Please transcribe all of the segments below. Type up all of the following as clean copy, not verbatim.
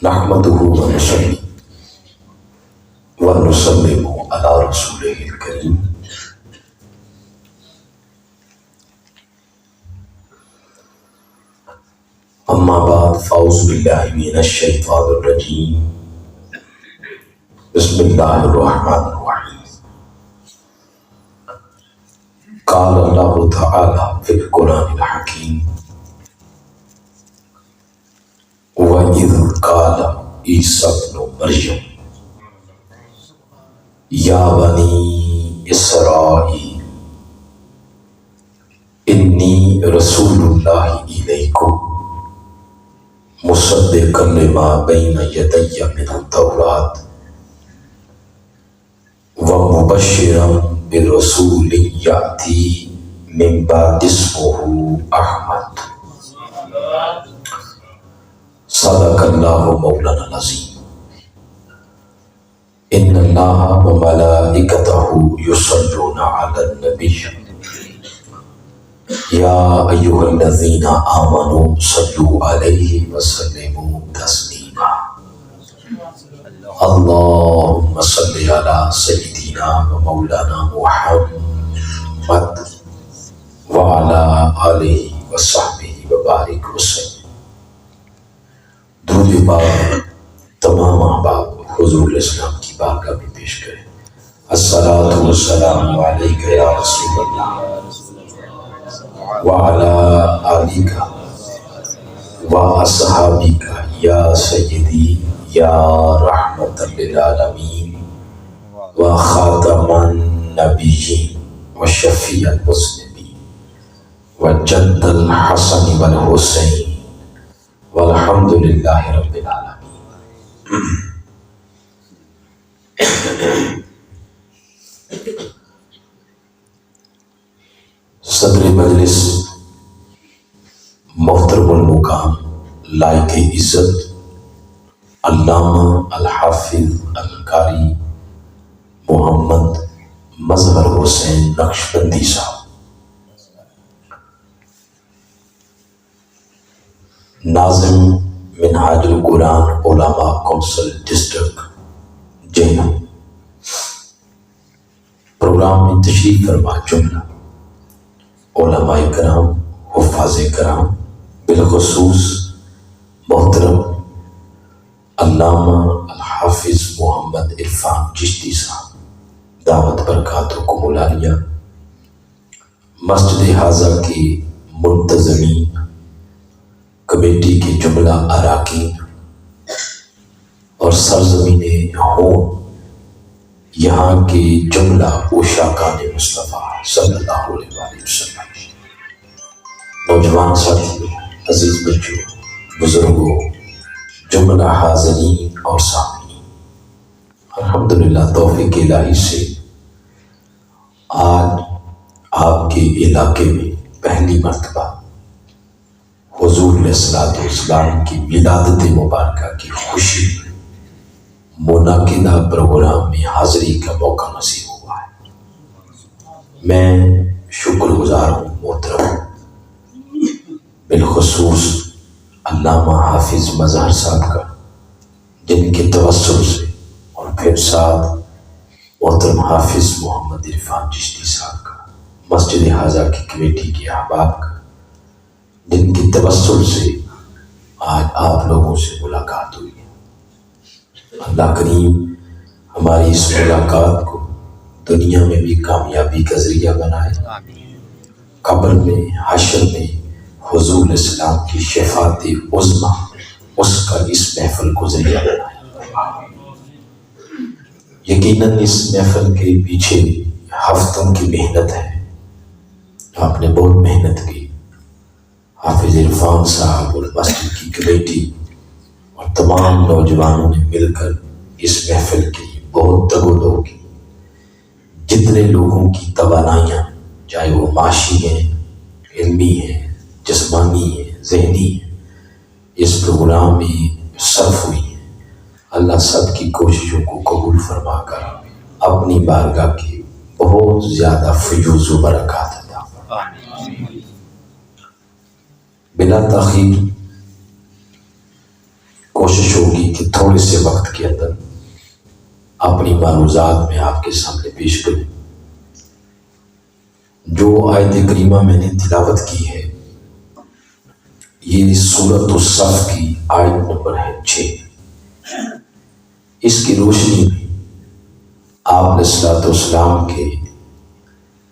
نحمده ونصلي ونسلم على رسوله الكريم أما بعد فأعوذ بالله من الشيطان الرجيم بسم الله الرحمن الرحيم قال الله تعالى في القرآن الحكيم وَإِذْ قَالَ عِيسَى ابْنُ مَرْيَمَ يَا بَنِي إِسْرَائِيلَ إِنِّي رَسُولُ اللَّهِ إِلَيْكُمْ مُصَدِّقًا لِمَا بَيْنَ يَدَيَّ مِنَ التَّوْرَاةِ وَمُبَشِّرًا بِرَسُولٍ يَأْتِي مِن بَعْدِي اسْمُهُ أَحْمَدُ صدق اللہ مولانا العظیم ان اللہ وملائکتہ یصلون علی النبی یا ایھا الذین آمنوا صلوا علیہ وسلموا تسلیما اللہم صل علی سیدنا ومولانا محمد وعلی آلہ وصحبہ وبارک وسلم۔ درود پاک تمام احباب حضور الاسلام کی بارگاہ میں پیش کریں۔ الصلاۃ والسلام علیک یا رسول اللہ وعلی آلک واصحابک یا سیدی یا رحمت للعالمین وخاتم النبیین وشفیع المذنبین وجد الحسن والحسین والحمد للہ رب العالمین۔ صدر مجلس محترم المقام لائق عزت علامہ الحافظ القاری محمد مظہر حسین نقشبندی صاحب، ناظم منہاج القرآن علماء کونسل ڈسٹرکٹ جہلم، پروگرام میں تشریف فرما جملہ علماء کرام، حفاظ کرام، بالخصوص محترم علامہ الحافظ محمد عرفان چشتی صاحب دعوت برکاتکم العالیہ، مسجد حاضہ کی منتظمین، کمیٹی کے جملہ اراکین اور سرزمین ہون، یہاں کے جملہ عشاقان مصطفیٰ صلی اللہ علیہ وآلہ وسلم، نوجوان ساتھیوں، عزیز بچوں، بزرگوں، جملہ حاضرین اور سامعین، الحمدللہ توفیق الہی سے آج آپ کے علاقے میں پہلی مرتبہ حضور علیہ السلام کی ولادت مبارکہ کی خوشی منعقدہ پروگرام میں حاضری کا موقع نصیب ہوا ہے۔ میں شکر گزار ہوں محترم بالخصوص علامہ حافظ مظہر صاحب کا، جن کے توسل سے، اور پھر ساتھ محترم حافظ محمد عرفان چشتی صاحب کا، مسجد حاضہ کی کمیٹی کے احباب کا، جن کی توسل سے آج آپ لوگوں سے ملاقات ہوئی ہے۔ اللہ کریم ہماری اس ملاقات کو دنیا میں بھی کامیابی کا ذریعہ بنائے، قبر میں، حشر میں حضور الاسلام کی شفاعت عظمیٰ اس کا اس محفل کو ذریعہ بنائے۔ یقیناً اس محفل کے پیچھے ہفتوں کی محنت ہے، آپ نے بہت محنت کی، حافظ عرفان صاحب اور مسجد کی کمیٹی اور تمام نوجوانوں نے مل کر اس محفل کی بہت تگ و دو کی۔ جتنے لوگوں کی توانائیاں، چاہے وہ معاشی ہیں، علمی ہیں، جسمانی ہیں، ذہنی ہیں، اس پروگرام میں صرف ہوئی ہیں، اللہ سب کی کوششوں کو قبول فرما کر اپنی بارگاہ کی بہت زیادہ فیوز و برکات عطا فرمائے۔ بلا تاخیر کوشش ہوگی کہ تھوڑے سے وقت کے اندر اپنی معروضات میں آپ کے سامنے پیش کروں۔ جو آیت کریمہ میں نے تلاوت کی ہے یہ سورۃ الصف کی آیت نمبر ہے 6۔ اس کی روشنی میں آپ علیہ الصلوۃ والسلام کے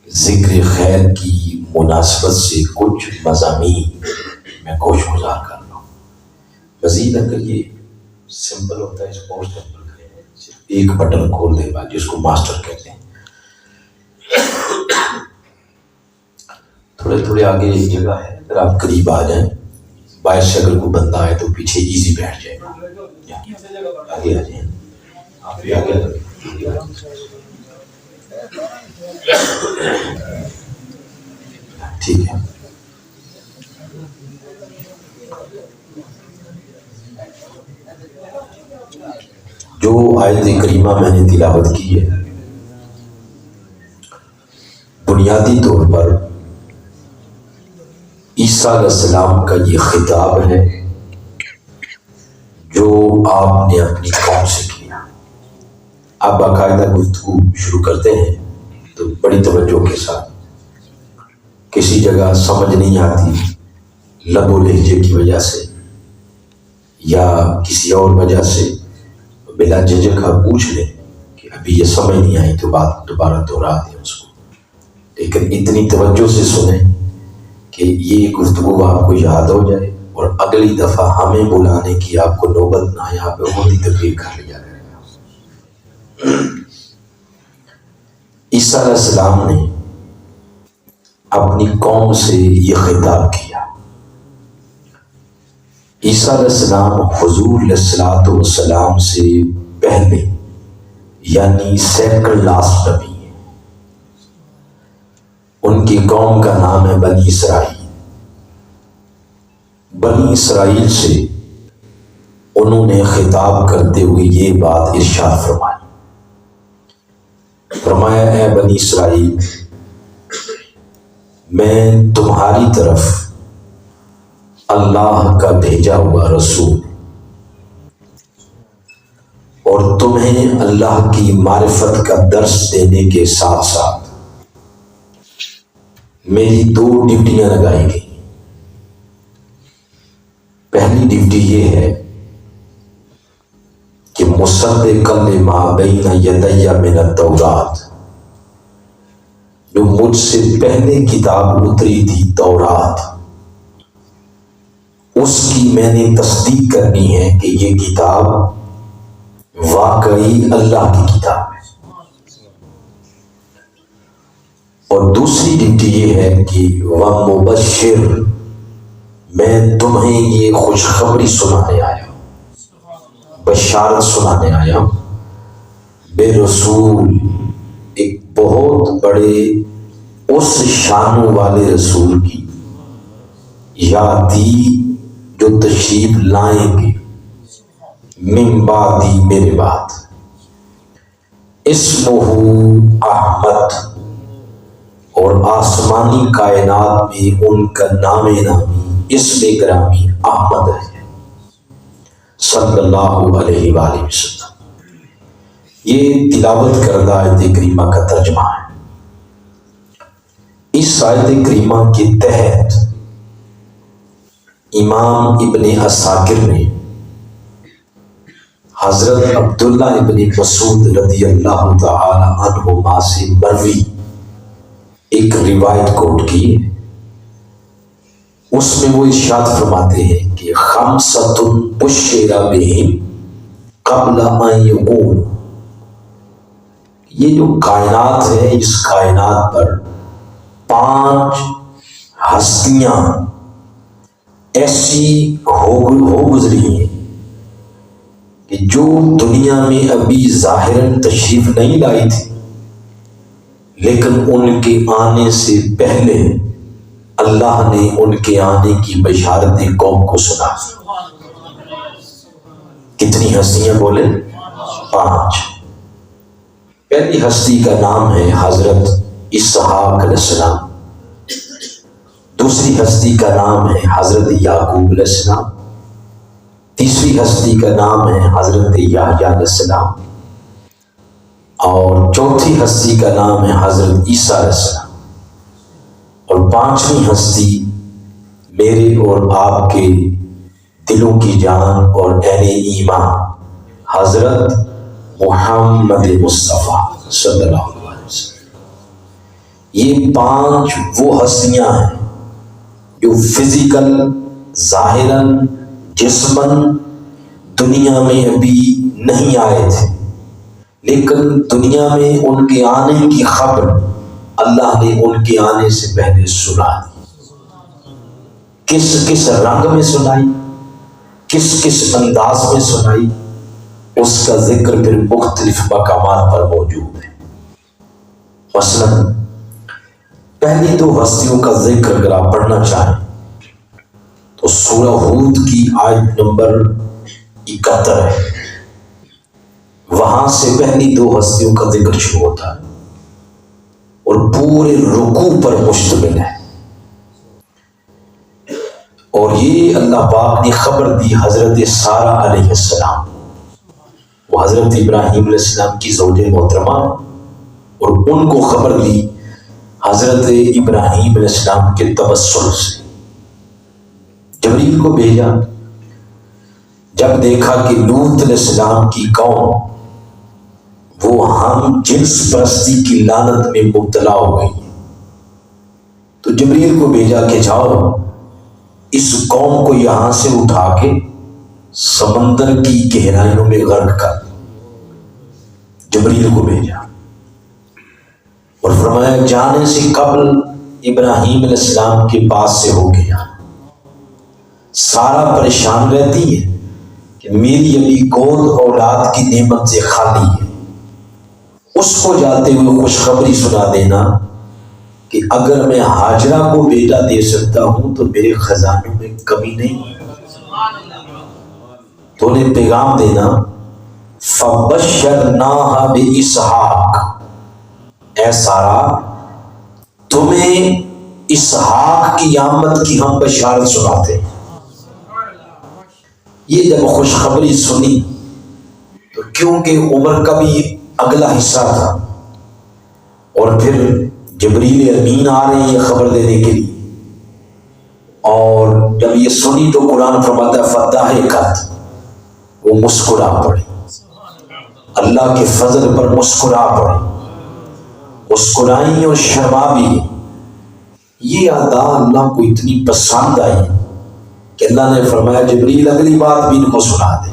ذکر خیر کی مناسبت سے کچھ مضامین میں گوش گزار کر رہا ہوں۔ مزید اگر یہ سمپل ہوتا ہے اس کو اور سمپل کریں، صرف ایک بٹن کھول دے بعد جس کو ماسٹر کہتے ہیں۔ تھوڑے تھوڑے آگے ایک جگہ ہے، اگر آپ قریب آ جائیں باہر سے اگر کوئی بندہ آئے تو پیچھے ایزی بیٹھ جائے گا۔ آگے آ جائیں، آپ بھی آگے ٹھیک ہے۔ جو آیت کریمہ میں نے تلاوت کی ہے بنیادی طور پر عیسیٰ علیہ السلام کا یہ خطاب ہے جو آپ نے اپنی قوم سے کیا۔ آپ باقاعدہ گفتگو شروع کرتے ہیں تو بڑی توجہ کے ساتھ، کسی جگہ سمجھ نہیں آتی لب و لہجے کی وجہ سے یا کسی اور وجہ سے، بلا جھجک آپ پوچھ لیں کہ ابھی یہ سمجھ نہیں آئی تو بات دوبارہ دہرا دیں اس کو، لیکن اتنی توجہ سے سنیں کہ یہ گفتگو آپ کو یاد ہو جائے اور اگلی دفعہ ہمیں بلانے کی آپ کو نوبت نہ آئے، آپ خود ہی تقریر کر لیا کرے گا۔ عیسیٰ علیہ السلام نے اپنی قوم سے یہ خطاب کیا۔ عیسیٰ علیہ السلام حضور علیہ الصلوۃ والسلام سے پہلے یعنی سیکنڈ لاسٹ نبی ہیں۔ ان کی قوم کا نام ہے بنی اسرائیل۔ بنی اسرائیل سے انہوں نے خطاب کرتے ہوئے یہ بات ارشاد فرمایا اے بنی اسرائیل، میں تمہاری طرف اللہ کا بھیجا ہوا رسول اور تمہیں اللہ کی معرفت کا درس دینے کے ساتھ ساتھ میری 2 ڈیوٹیاں لگائی گئی۔ پہلی ڈیوٹی یہ ہے کہ مصدقا لما بین یدی من التوراۃ، جو مجھ سے پہلے کتاب اتری تھی تورات، اس کی میں نے تصدیق کرنی ہے کہ یہ کتاب واقعی اللہ کی کتاب ہے۔ اور دوسری ڈیوٹی یہ ہے کہ وَمُبَشِّرٌ، میں تمہیں یہ خوشخبری سنانے آیا ہوں، بشارت سنانے آیا ہوں بے رسول، ایک بہت بڑے اس شان والے رسول کی، یاتی جو تشریف لائیں گے، من بعدی میرے بعد، اسمہ احمد، اور آسمانی کائنات میں ان کا نام نامی اسم گرامی احمد ہے صلی اللہ علیہ وآلہ وسلم۔ یہ تلاوت کردہ آیت کریمہ کا ترجمہ ہے۔ اس آیت کریمہ کے تحت امام ابن عساکر نے حضرت عبداللہ ابن مسعود رضی اللہ تعالی عنہما سے مروی ایک روایت کوٹ کی ہے۔ اس میں وہ ارشاد فرماتے ہیں کہ خمسۃ بشر بہم قبل ان یکون، یہ جو کائنات ہے اس کائنات پر 5 ہستیاں ایسی ہو گزری ہیں کہ جو دنیا میں ابھی ظاہراً تشریف نہیں لائی تھی، لیکن ان کے آنے سے پہلے اللہ نے ان کے آنے کی بشارت قوم کو سنا۔ کتنی ہستیاں بولے؟ 5۔ پہلی ہستی کا نام ہے حضرت اسحاق علیہ السلام، دوسری ہستی کا نام ہے حضرت یعقوب علیہ السلام، تیسری ہستی کا نام ہے حضرت یحییٰ علیہ السلام، اور چوتھی ہستی کا نام ہے حضرت عیسیٰ علیہ السلام، اور پانچویں ہستی میرے اور آپ کے دلوں کی جان اور عین ایمان حضرت محمد مصطفیٰ صلی اللہ علیہ وسلم۔ یہ پانچ وہ ہستیاں ہیں جو فزیکل ظاہراً جسماً دنیا میں ابھی نہیں آئے تھے، لیکن دنیا میں ان کے آنے کی خبر اللہ نے ان کے آنے سے پہلے سنا دی۔ کس کس رنگ میں سنائی، کس کس انداز میں سنائی، اس کا ذکر پھر مختلف مقامات پر موجود ہے۔ مثلا پہلی دو ہستیوں کا ذکر اگر آپ پڑھنا چاہیں تو سورہ ہود کی آیت نمبر 71 ہے، وہاں سے پہلی دو ہستیوں کا ذکر شروع ہوتا ہے اور پورے رکوع پر مشتمل ہے، اور یہ اللہ پاک نے خبر دی حضرت سارہ علیہ السلام، وہ حضرت ابراہیم علیہ السلام کی زوج محترمہ، اور ان کو خبر دی حضرت ابراہیم علیہ السلام کے تبسل سے۔ جبریل کو بھیجا، جب دیکھا کہ لوط علیہ السلام کی قوم وہ ہم جنس پرستی کی لعنت میں مبتلا ہو گئی، تو جبریل کو بھیجا کہ جاؤ اس قوم کو یہاں سے اٹھا کے سمندر کی گہرائیوں میں غرق کر۔ جبریل کو بھیجا اور فرمایا جانے سے قبل ابراہیم علیہ السلام کے پاس سے ہو گیا۔ سارا پریشان رہتی ہے کہ میری ابھی گود اولاد کی نعمت سے خالی ہے، اس کو جاتے ہوئے خوشخبری سنا دینا کہ اگر میں ہاجرہ کو بیٹا دے سکتا ہوں تو میرے خزانوں میں کمی نہیں، تو انہیں پیغام دینا فَبَشَّرْنَاهَا بِإِسْحَاقَ، اے سارا تمہیں اسحاق کی آمد کی ہم بشارت سناتے ہیں۔ یہ جب خوشخبری سنی تو کیونکہ عمر کا بھی اگلا حصہ تھا، اور پھر جبریل امین آ رہے ہیں یہ خبر دینے کے لیے، اور جب یہ سنی تو قرآن فرماتا ہے فَضَحِكَتْ، وہ مسکرا پڑی، اللہ کے فضل پر مسکرا پڑی، مسکرائیں اور شرما بھی۔ یہ ادا اللہ کو اتنی پسند آئی کہ اللہ نے فرمایا جبریل اگلی بات بھی ان کو سنا دے۔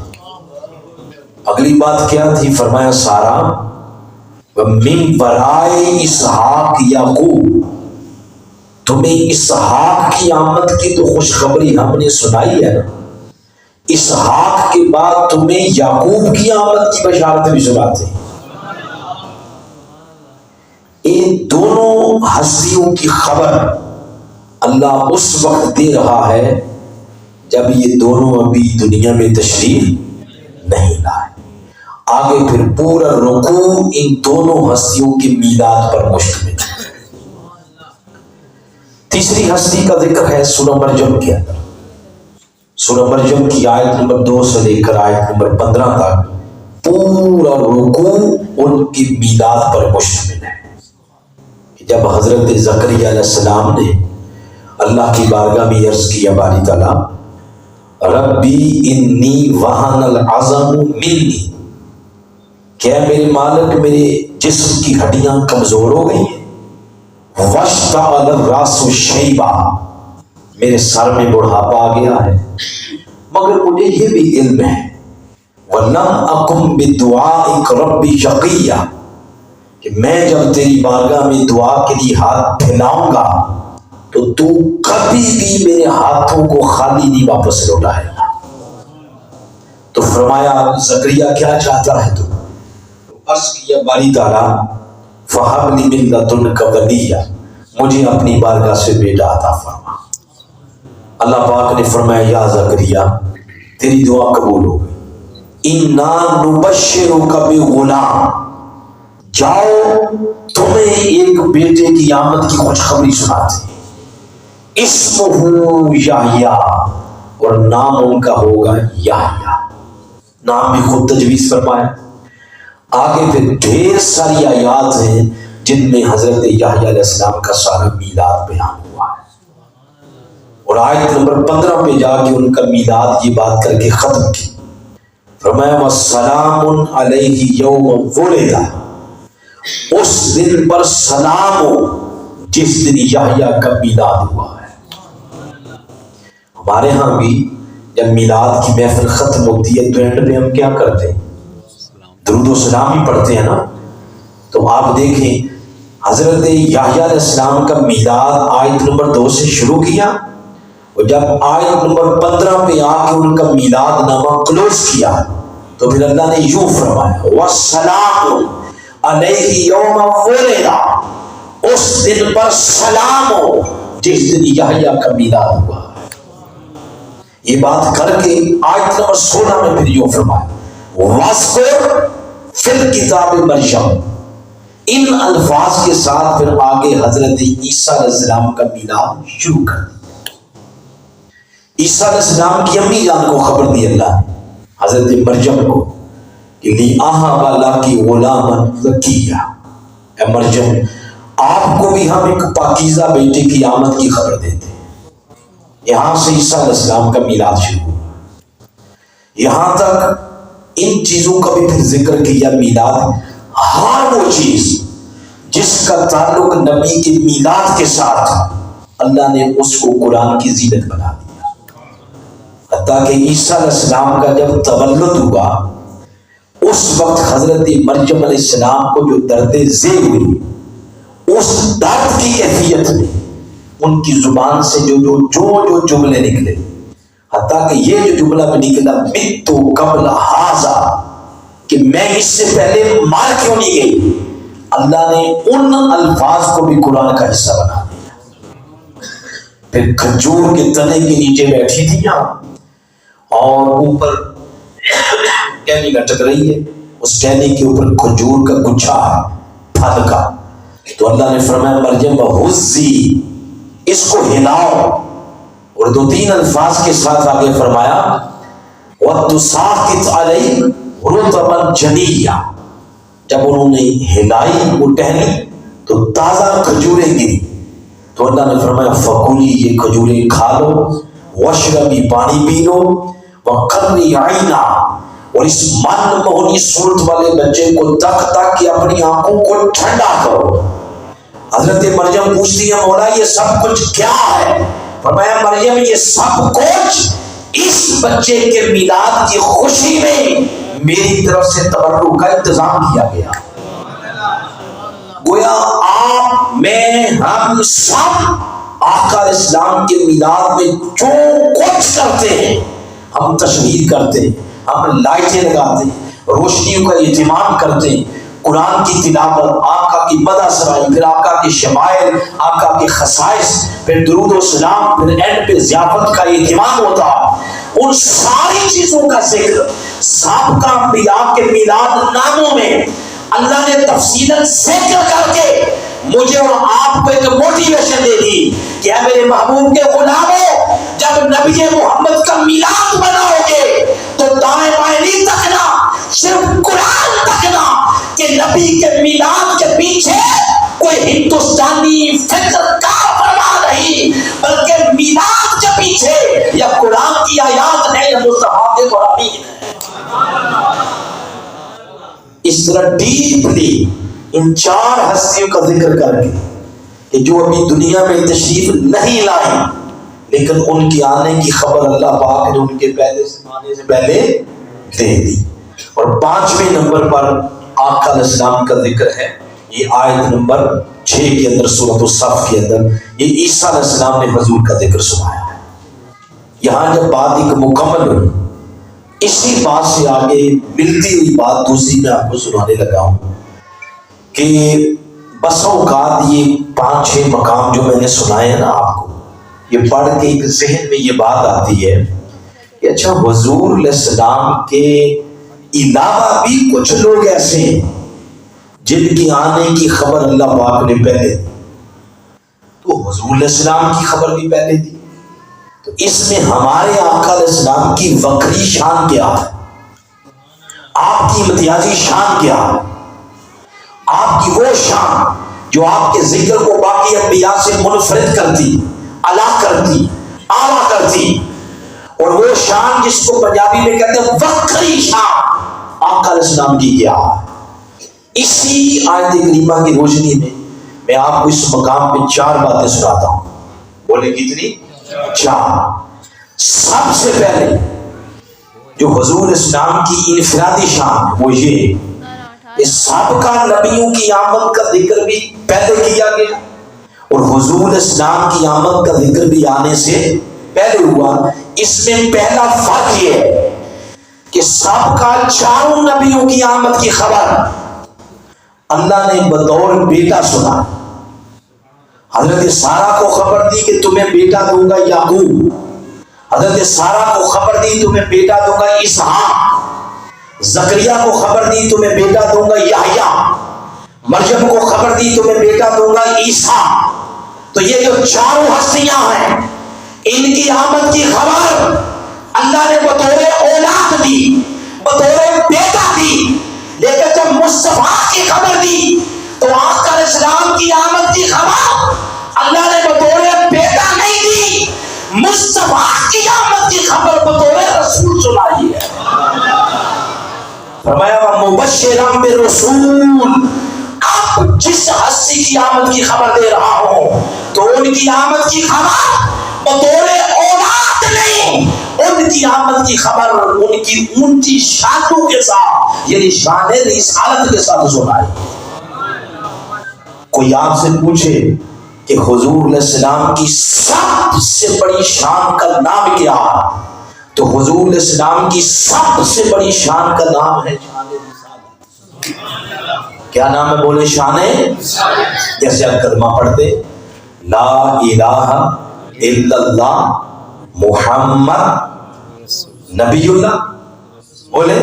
اگلی بات کیا تھی؟ فرمایا سارا وَمِن وَرَائِ اسحاق یعقوب، تمہیں اسحاق کی آمد کی تو خوشخبری ہم نے سنائی ہے نا، اسحاق کے بعد تمہیں یعقوب کی آمد کی بشارت بھی سناتے ہیں۔ ان دونوں ہستیوں کی خبر اللہ اس وقت دے رہا ہے جب یہ دونوں ابھی دنیا میں تشریف نہیں لائے۔ آگے پھر پورا رکوع ان دونوں ہستیوں کے میلاد پر مشتمل ہے۔ تیسری ہستی کا ذکر ہے سورہ مریم کے اندر۔ سورہ مریم کی آیت نمبر 2 سے لے کر آیت نمبر 15 تک پورا رکوع ان کی میلاد پر مشتمل ہے۔ جب حضرت زکریا علیہ السلام نے اللہ کی بارگاہ میں عرض کیا باری تعالیٰ ربی انی وہن العظم منی، کیا میرے مالک میرے جسم کی ہڈیاں کمزور ہو گئی ہیں، واشتعل الراس شیبا، میرے سر میں بڑھاپا آ گیا ہے، مگر مجھے یہ بھی علم ہے وَلَمْ أَكُمْ بِدُعَائِكَ رَبِّ شَقِيًّا، کہ میں جب تیری بارگاہ میں دعا کے لیے ہاتھ پھیلاؤں گا تو کبھی بھی میرے ہاتھوں کو خالی نہیں واپس لوٹائے گا۔ تو فرمایا زکریا کیا چاہتا ہے تو عرض کیا باری تعالیٰ فَهَبْ لِي مِن لَدُنْكَ وَلِيًّا، مجھے اپنی بارگاہ سے بیٹا عطا فرما۔ اللہ پاک نے فرمایا یا زکریا تیری دعا قبول ہو گئی، اِنَّا نُبَشِّرُكَ بِغُلَامٍ، جاؤ تمہیں ایک بیٹے کی آمد کی خوشخبری سناتے ہیں، اسمہ یحییٰ، اور نام ان کا ہوگا یحییٰ، نام بھی خود تجویز فرمایا۔ آگے پھر ڈھیر ساری آیات ہیں جن میں حضرت یحییٰ علیہ السلام کا سارا میلاد بیان ہوا ہے، اور آیت نمبر 15 پہ جا کے ان کا میلاد کی بات کر کے ختم کی۔ فرمایا وَسَلَامٌ عَلَيْهِ يَوْمَ وُلِدَ، اس دن پر سلام ہو جس دن یحییٰ کا میلاد ہوا ہے۔ ہمارے ہاں بھی جب میلاد کی محفل ختم ہوتی ہے تو اینڈ پہ ہم کیا کرتے ہیں؟ درود و سلام ہی پڑھتے ہیں نا۔ تو آپ دیکھیں حضرت یحییٰ علیہ السلام کا میلاد آیت نمبر 2 سے شروع کیا، اور جب آیت نمبر 15 پہ آ کے ان کا میلاد نامہ کلوز کیا تو پھر اللہ نے یوں فرمایا وَالسَّلَامُ عَلَيْهِ يَوْمَ وُلِدَ، اس دن پر سلام ہو جس دن یحییٰ کا میلاد ہوا۔ یہ بات کر کے آیت نمبر 16 میں پھر یوں فرمایا وَاذْكُرْ فِي الْكِتَابِ مَرْیَم، ان الفاظ کے ساتھ پھر آگے حضرت عیسیٰ علیہ السلام کا میلاد شروع کر دیا۔ عیسیٰ علیہ السلام کی امی جان کو خبر دی اللہ نے، حضرت مریم کو، کہ لِأَهَبَ لَكِ غُلَامًا زَكِيًّا، اے مریم آپ کو بھی ہم ایک پاکیزہ بیٹے کی آمد کی خبر دیتے ہیں۔ یہاں سے عیسیٰ علیہ السلام کا میلاد شروع ہوا۔ یہاں تک ان چیزوں کا بھی پھر ذکر کیا، میلاد ہر وہ چیز جس کا تعلق نبی کے میلاد کے ساتھ تھا اللہ نے اس کو قرآن کی زینت بنا دیا۔ حتیٰ کہ عیسیٰ علیہ السلام کا جب تولد ہوا اس وقت حضرت مریم علیہ السلام کو جو درد ذیل ہوئی، اس درد کی کیفیت میں ان کی زبان سے جو جملے نکلے، حتیٰ کہ یہ جو جملہ میں نکلا مِتُّ قبل ھذا، کہ میں اس سے پہلے مار کیوں نہیں گئی، اللہ نے ان الفاظ کو بھی قرآن کا حصہ بنا دیا۔ پھر کھجور کے تنے کے نیچے بیٹھی تھی اور اوپر ٹہنی لٹک رہی ہے، اس ٹہنی کے اوپر کھجور کا گچھا ہے پھل کا، تو اللہ نے فرمایا مریم وَھُزِّی، اس کو ہلاؤ، اور 2-3 الفاظ کے ساتھ آگے فرمایا وَتُسَاقِطْ عَلَيْهِ رُطَبًا جَنِيًّا، جب انہوں نے ہلائی وہ ٹہنی تو تازہ کھجوریں گری، تو اللہ نے فرمایا فَكُلِي، یہ کھجوریں کھا لو، وَاشْرَبِي، پانی پی لو، وَقَرِّي عَيْنًا، اور اس من مہنی صورت والے بچے کو تک تک کہ اپنی آنکھوں کو ٹھنڈا کرو۔ حضرت مریم پوچھتی ہے مولا یہ سب کچھ کیا ہے؟ فرمایا مریم یہ سب کچھ اس بچے کے میلاد کی خوشی میں میری طرف سے تبرک کا انتظام کیا گیا۔ گویا آپ میں ہم سب آقا علیہ السلام کے میلاد میں جو کچھ کرتے ہیں، ہم تشہیر کرتے ہیں، ہم لائٹیں لگاتے ہیں، روشنیوں کا اہتمام کرتے ہیں، قرآن کی تلاوت، آقا کی مدح سرائی، پھر آقا کی شمائل، آقا کے خصائص، پھر درود و سلام، پھر اینڈ پہ ضیافت کا اہتمام ہوتا۔ ان ساری چیزوں کا ذکر سابقہ انبیاء کے میلاد ناموں میں اللہ نے تفصیلاً ذکر کر کے مجھے اور آپ کو ایک موٹیویشن دے دی کہ اے میرے محبوب کے غلاموں، جب نبی محمد کا میلاد مناؤ گے تو دائیں بائیں نہیں تکنا، صرف قرآن تکنا کہ نبی کے میلاد کے پیچھے کوئی ہندوستانی فکر کا فرما نہیں، بلکہ میلاد کے پیچھے یا قرآن کی آیات ہے یا مصطفیٰ کے قرآن ہے۔ اس طرح ڈیپلی ان 4 ہستیوں کا ذکر کر کے کہ جو ابھی دنیا میں تشریف نہیں لائیں لیکن ان کی آنے کی خبر اللہ پاک نے ان کے پہلے سے آنے سے پہلے دے دی۔ اور 5ویں نمبر پر آقا علیہ السلام کا ذکر ہے، یہ آیت نمبر 6 کے اندر سورۃ الصف کے اندر یہ عیسیٰ علیہ السلام نے حضور کا ذکر سنایا ہے۔ یہاں جب بات ایک مکمل ہوئی، اسی بات سے آگے ملتی ہوئی بات دوسری میں آپ کو سنانے لگا ہوں کہ بسوں اوقات یہ 5-6 مقام جو میں نے سنائے ہیں نا آپ کو، یہ پڑھ کے ایک ذہن میں یہ بات آتی ہے کہ اچھا حضور علیہ السلام کے علاوہ بھی کچھ لوگ ایسے ہیں جن کی آنے کی خبر اللہ پاک نے پہلے دی، تو حضور علیہ السلام کی خبر بھی پہلے دی، تو اس میں ہمارے آقا علیہ السلام کی وکری شان کیا ہے، آپ کی امتیازی شان کیا ہے، آپ کی وہ شان جو آپ کے ذکر کو باقی انبیاء سے منفرد کرتی، اعلیٰ کرتی، اعلیٰ کرتی، اور وہ شان جس کو پنجابی میں کہتے ہیں وکری شان، آقا علیہ السلام کی کیا ہے۔ اسی آیت کریمہ کی روشنی میں آپ کو اس مقام پہ 4 باتیں سناتا ہوں۔ بولے کتنی؟ 4۔ سب سے پہلے جو حضور اسلام کی انفرادی شان ہے وہ یہ کہ سابقہ نبیوں کی آمد کا ذکر بھی پہلے کیا گیا اور حضور اسلام کی آمد کا ذکر بھی آنے سے پہلے ہوا۔ اس میں پہلا فرق یہ ہے کہ سابقہ 4 نبیوں کی آمد کی خبر اللہ نے بطور بیٹا سنا۔ حضرت سارہ کو خبر دی کہ تمہیں بیٹا دوں گا یعقوب، حضرت سارہ کو خبر دی تمہیں بیٹا دوں گا اسحاق، زکریا کو خبر دی تمہیں بیٹا دوں گا یحییٰ، مریم کو خبر دی تمہیں بیٹا دوں گا عیسیٰ۔ تو یہ جو 4 ہستیاں ہیں ان کی آمد کی خبر اللہ نے بطور اولاد دی، بطور بیٹا دی، لیکن جب مصطفیٰ کی خبر دی تو آقا علیہ السلام کی آمد کی خبر اللہ نے بطور بیٹا نہیں دی، مصطفیٰ کی آمد کی خبر بطور رسول سنائی ہے۔ فرمایا مبشرا برسول، اب جس ہستی کی آمد کی خبر دے رہا ہوں تو ان کی آمد کی خبر بطور اولاد نہیں، ان کی آمد کی خبر ان کی اونچی شانوں کے ساتھ، یعنی شان رسالت کے ساتھ سنائی۔ کوئی آپ سے پوچھے کہ حضور علیہ السلام کی سب سے بڑی شان کا نام کیا ہے تو حضور علیہ السلام کی سب سے بڑی شان کا نام ہے شان رسالت۔ کیا نام ہے؟ بولے شان رسالت۔ جیسے آپ کلمہ پڑھتے لا الہ الا اللہ محمد نبی اللہ، بولے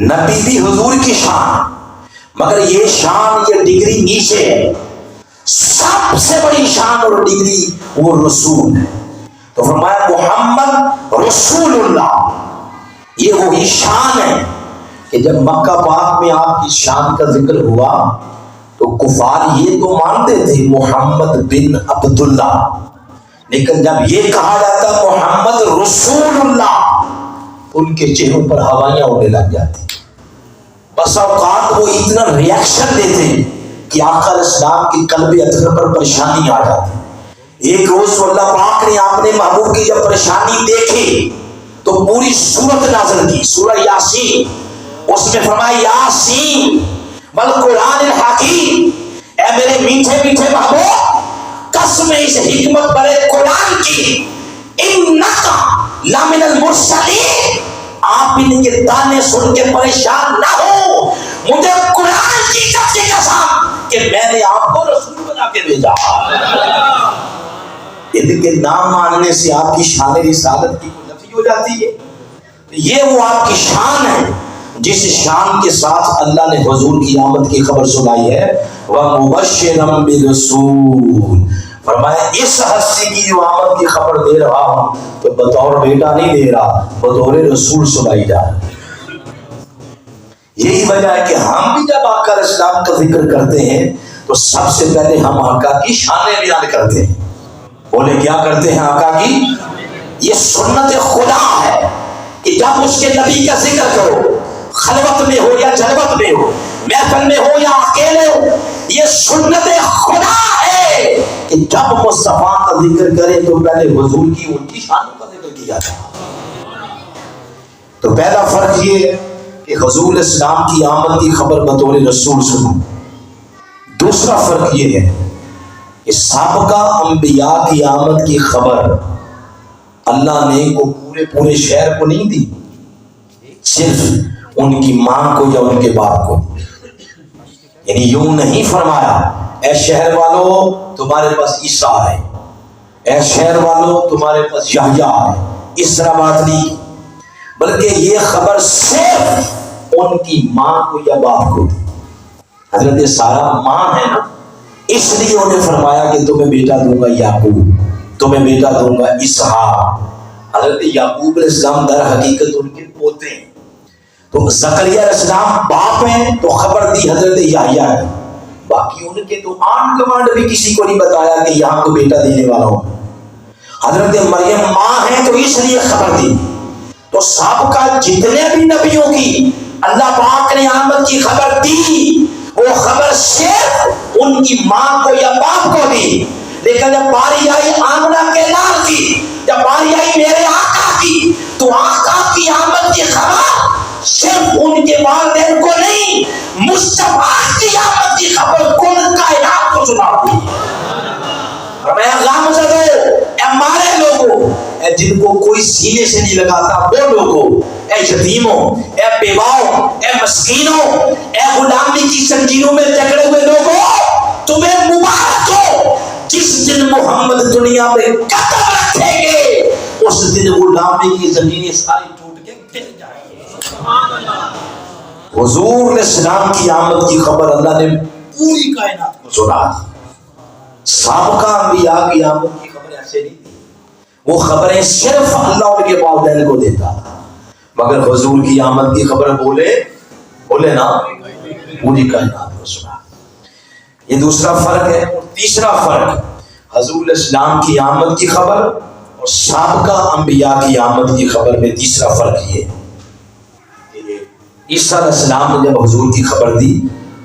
نبی بھی حضور کی شان، مگر یہ شان، یہ ڈگری نیچے ہے، سب سے بڑی شان اور ڈگری وہ رسول ہے۔ تو فرمایا محمد رسول اللہ، یہ وہی شان ہے کہ جب مکہ پاک میں آپ کی شان کا ذکر ہوا تو کفار یہ تو مانتے تھے محمد بن عبداللہ، لیکن جب یہ کہا جاتا محمد رسول اللہ ان کے چہروں پر ہوائیاں اڑنے لگ جاتی۔ بس اوقات وہ اتنا ریاکشن دیتے کہ آقا علیہ السلام کی قلب اطہر پر پریشانی آ جاتی۔ ایک روز تو اللہ پاک نے اپنے محبوب کی جب پریشانی دیکھی تو پوری سورت نازل کی، سورہ یاسین، اس میں فرمایا یاسین والقرآن الحکیم، اے میرے میٹھے میٹھے محبوب قسم اس حکمت بڑے قرآن کی، انکا لمن المرسلین، آپ ان کے تانے سن کے پریشان نہ ہو، مجھے قرآن کی قسم کہ میں نے آپ کو رسول بنا کے بھیجا۔ ان کے نام ماننے سے آپ کی شان رسالت کی نفی ہو جاتی ہے؟ یہ وہ آپ کی شان ہے جس شان کے ساتھ اللہ نے حضور کی آمد کی خبر سنائی ہے۔ وَمُبَشِّرًا بِرَسُولٍ، فرمایا اس ہستی کی جو آمد کی خبر دے رہا ہوں تو بطور بیٹا نہیں دے رہا، بطور رسول سنائی جا رہا۔ یہی وجہ ہے کہ ہم بھی جب آقا علیہ السلام کا ذکر کرتے ہیں تو سب سے پہلے ہم آقا کی شانیں بیان کرتے ہیں۔ بولے کیا کرتے ہیں؟ آقا کی، یہ سنت خدا ہے کہ جب اس کے نبی کا ذکر کرو، خلوت میں ہو یا جلوت میں ہو، محفل میں ہو یا اکیلے ہو، یہ سنت خدا ہے کہ جب مصطفیٰ کا ذکر کرے تو پہلے حضور کی ان کی شانوں کا ذکر کیا جائے۔ تو پہلا فرق یہ ہے کہ حضور اسلام کی آمد کی خبر بطور رسول سنو۔ دوسرا فرق یہ ہے کہ سابقہ انبیاء کی آمد کی خبر اللہ نے کو پورے شہر کو نہیں دی، صرف ان کی ماں کو یا ان کے باپ کو، یعنی یوں نہیں فرمایا اے شہر والوں تمہارے پاس عیسیٰ ہے، اے شہر والوں تمہارے پاس یحییٰ ہے، اس طرح بات نہیں، بلکہ یہ خبر صرف ان کی ماں کو یا باپ کو۔ حضرت سارہ ماں ہے نا، اس لیے انہیں فرمایا کہ تمہیں بیٹا دوں گا یعقوب، تمہیں بیٹا دوں گا اسحاق. حضرت یعقوب علیہ السلام در حقیقت ان کے پوتے ہیں. تو زکریا علیہ السلام باپ ہیں تو خبر دی حضرت یحییٰ نے. باقی ان کے تو آن کمانڈ بھی کسی کو نہیں بتایا کہ یہاں کو بیٹا دینے والا ہوں. حضرت مریم ماں ہیں تو اس لیے خبر دی. تو سابقہ جتنے بھی نبیوں کی اللہ پاک نے آمد کی خبر دی وہ خبر صرف ان کی ماں کو یا باپ کو دی. لیکن جب باری آئی آمنہ کے لال کی, جب باری آئی میرے آقا کی, تو آقا کی آمد کی خبر صرف ان کے والدین کو نہیں, مصطفیٰ کی آمد کی خبر کل کائنات کو سنا دی. اور میں غام زدو اے ہمارے لوگوں, اے جن کو کوئی سینے سے نہیں لگاتا وہ لوگوں, اے یتیموں, اے بیواؤں, اے مسکینوں, اے غلامی کی زنجیروں میں جکڑے ہوئے لوگوں, تمہیں مبارک ہو جس دن محمد دنیا میں قدم رکھیں گے. اس دن غلامی کی زمینیں ساری ٹوٹ کے گر جائیں گے. حضور علیہ السلام کی آمد کی خبر اللہ نے پوری کائنات کو سنا دی. سابقہ انبیاء کی آمد کی خبریں ایسے نہیں تھی, وہ خبریں صرف اللہ ان کے والدین کو دیتا تھا. مگر حضور کی آمد کی خبر بولے نا پوری کائنات کو سنا. یہ دوسرا فرق ہے. تیسرا فرق, حضور علیہ السلام کی آمد کی خبر اور سابقہ انبیاء کی آمد کی خبر میں تیسرا فرق یہ ہے. عیسیٰ علیہ السلام نے جب حضور کی خبر دی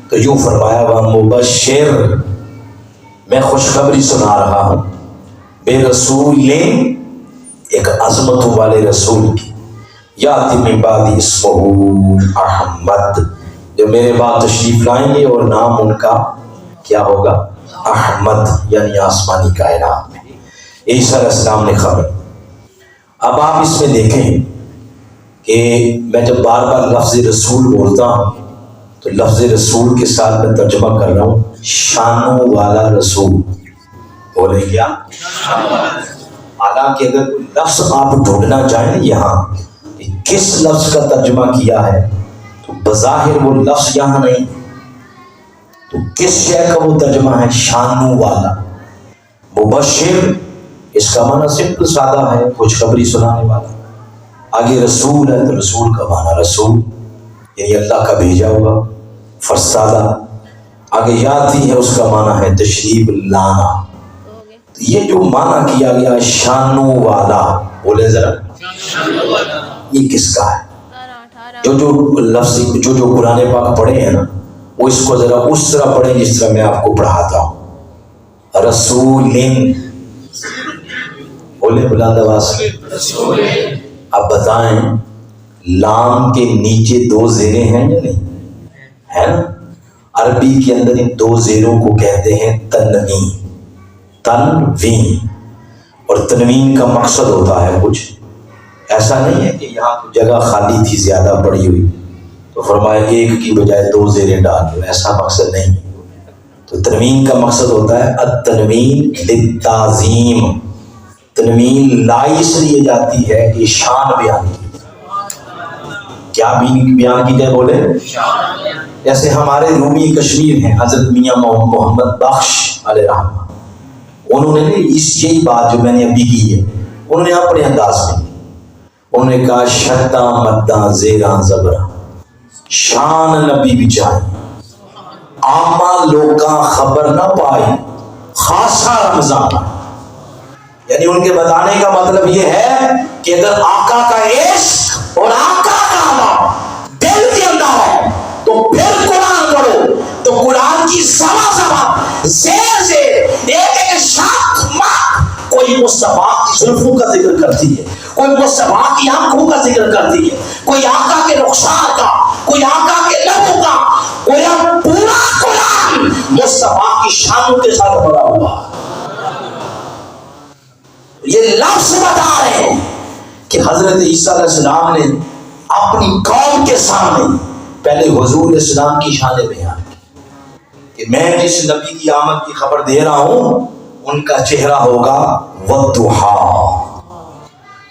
تو یوں فرمایا وَمُبَشِّرٌ, میں خوشخبری سنا رہا ہوں بے رسول ایک عظمتوں والے رسول کی, یاتی من بعد اسمہ احمد, جو میرے بعد تشریف لائیں گے اور نام ان کا کیا ہوگا, احمد, یعنی آسمانی کائنات میں. عیسیٰ علیہ السلام نے خبر. اب آپ اس میں دیکھیں کہ میں جب بار بار لفظ رسول بولتا ہوں تو لفظ رسول کے ساتھ میں ترجمہ کر رہا ہوں شانوں والا رسول. بولے کیا؟ حالانکہ اگر کوئی لفظ آپ ڈھونڈنا چاہیں یہاں کہ کس لفظ کا ترجمہ کیا ہے تو بظاہر وہ لفظ یہاں نہیں, تو کس شے کا وہ ترجمہ ہے شانوں والا. مبشر اس کا معنی سمپل سادہ ہے, خوشخبری سنانے والا. آگے رسول ہے تو رسول کا معنی رسول یعنی اللہ کا بھیجا ہوا, فرستادہ. آگے یاتی ہے اس کا معنی ہے تشریف لانا. یہ جو معنی کیا گیا شانوں والا, بولے ذرا یہ کس کا ہے؟ جو لفظ جو قرآن پاک پڑھے ہیں نا وہ اس کو ذرا اس طرح پڑھیں جس طرح میں آپ کو پڑھاتا ہوں. رسول, بولے بلند آواز سے. اب بتائیں لام کے نیچے دو زیریں ہیں یا نہیں ہے نا؟ عربی کے اندر ان دو زیروں کو کہتے ہیں تنوین. تنوین, اور تنوین کا مقصد ہوتا ہے کچھ ایسا نہیں ہے کہ یہاں جگہ خالی تھی زیادہ پڑی ہوئی تو فرمایا ایک کی بجائے دو زیریں ڈال دو, ایسا مقصد نہیں. تو تنوین کا مقصد ہوتا ہے التنوین للتعظیم. تنوین لائی اس لیے جاتی ہے کہ شان بیان کی. کیا بیان کی جائے بولے؟ جیسے ہمارے رومی کشمیر ہیں حضرت میاں محمد بخش علیہ رحمہ, انہوں نے یہی بات جو میں نے ابھی کی ہے انہوں نے اپنے انداز میں انہوں نے کہا شداں مداں زیراں زبراں شان نبی بچائی عامہ لوکاں خبر نہ پائی خاصا رمضان. یعنی ان کے بتانے کا مطلب یہ ہے کہ اگر آقا کا عشق اور آقا کا عمل دل کے اندر ہے تو پھر قرآن پڑھو تو قرآن کی زبان زیر سے ایک ایک شاخ کوئی مصطفیٰ کی زلفوں کا ذکر کرتی ہے, کوئی مصطفیٰ کی آنکھوں کا ذکر کرتی ہے, کوئی آقا کے رخسار کا, کوئی آقا کے لبوں کا, کوئی پورا قرآن مصطفیٰ کی شانوں کے ساتھ بھرا ہوا. یہ لفظ بتا رہے ہیں کہ حضرت عیسیٰ علیہ السلام نے اپنی قوم کے سامنے پہلے حضور علیہ السلام کی شان بیان کی کہ میں جس نبی کی آمد کی خبر دے رہا ہوں ان کا چہرہ ہوگا والضحیٰ,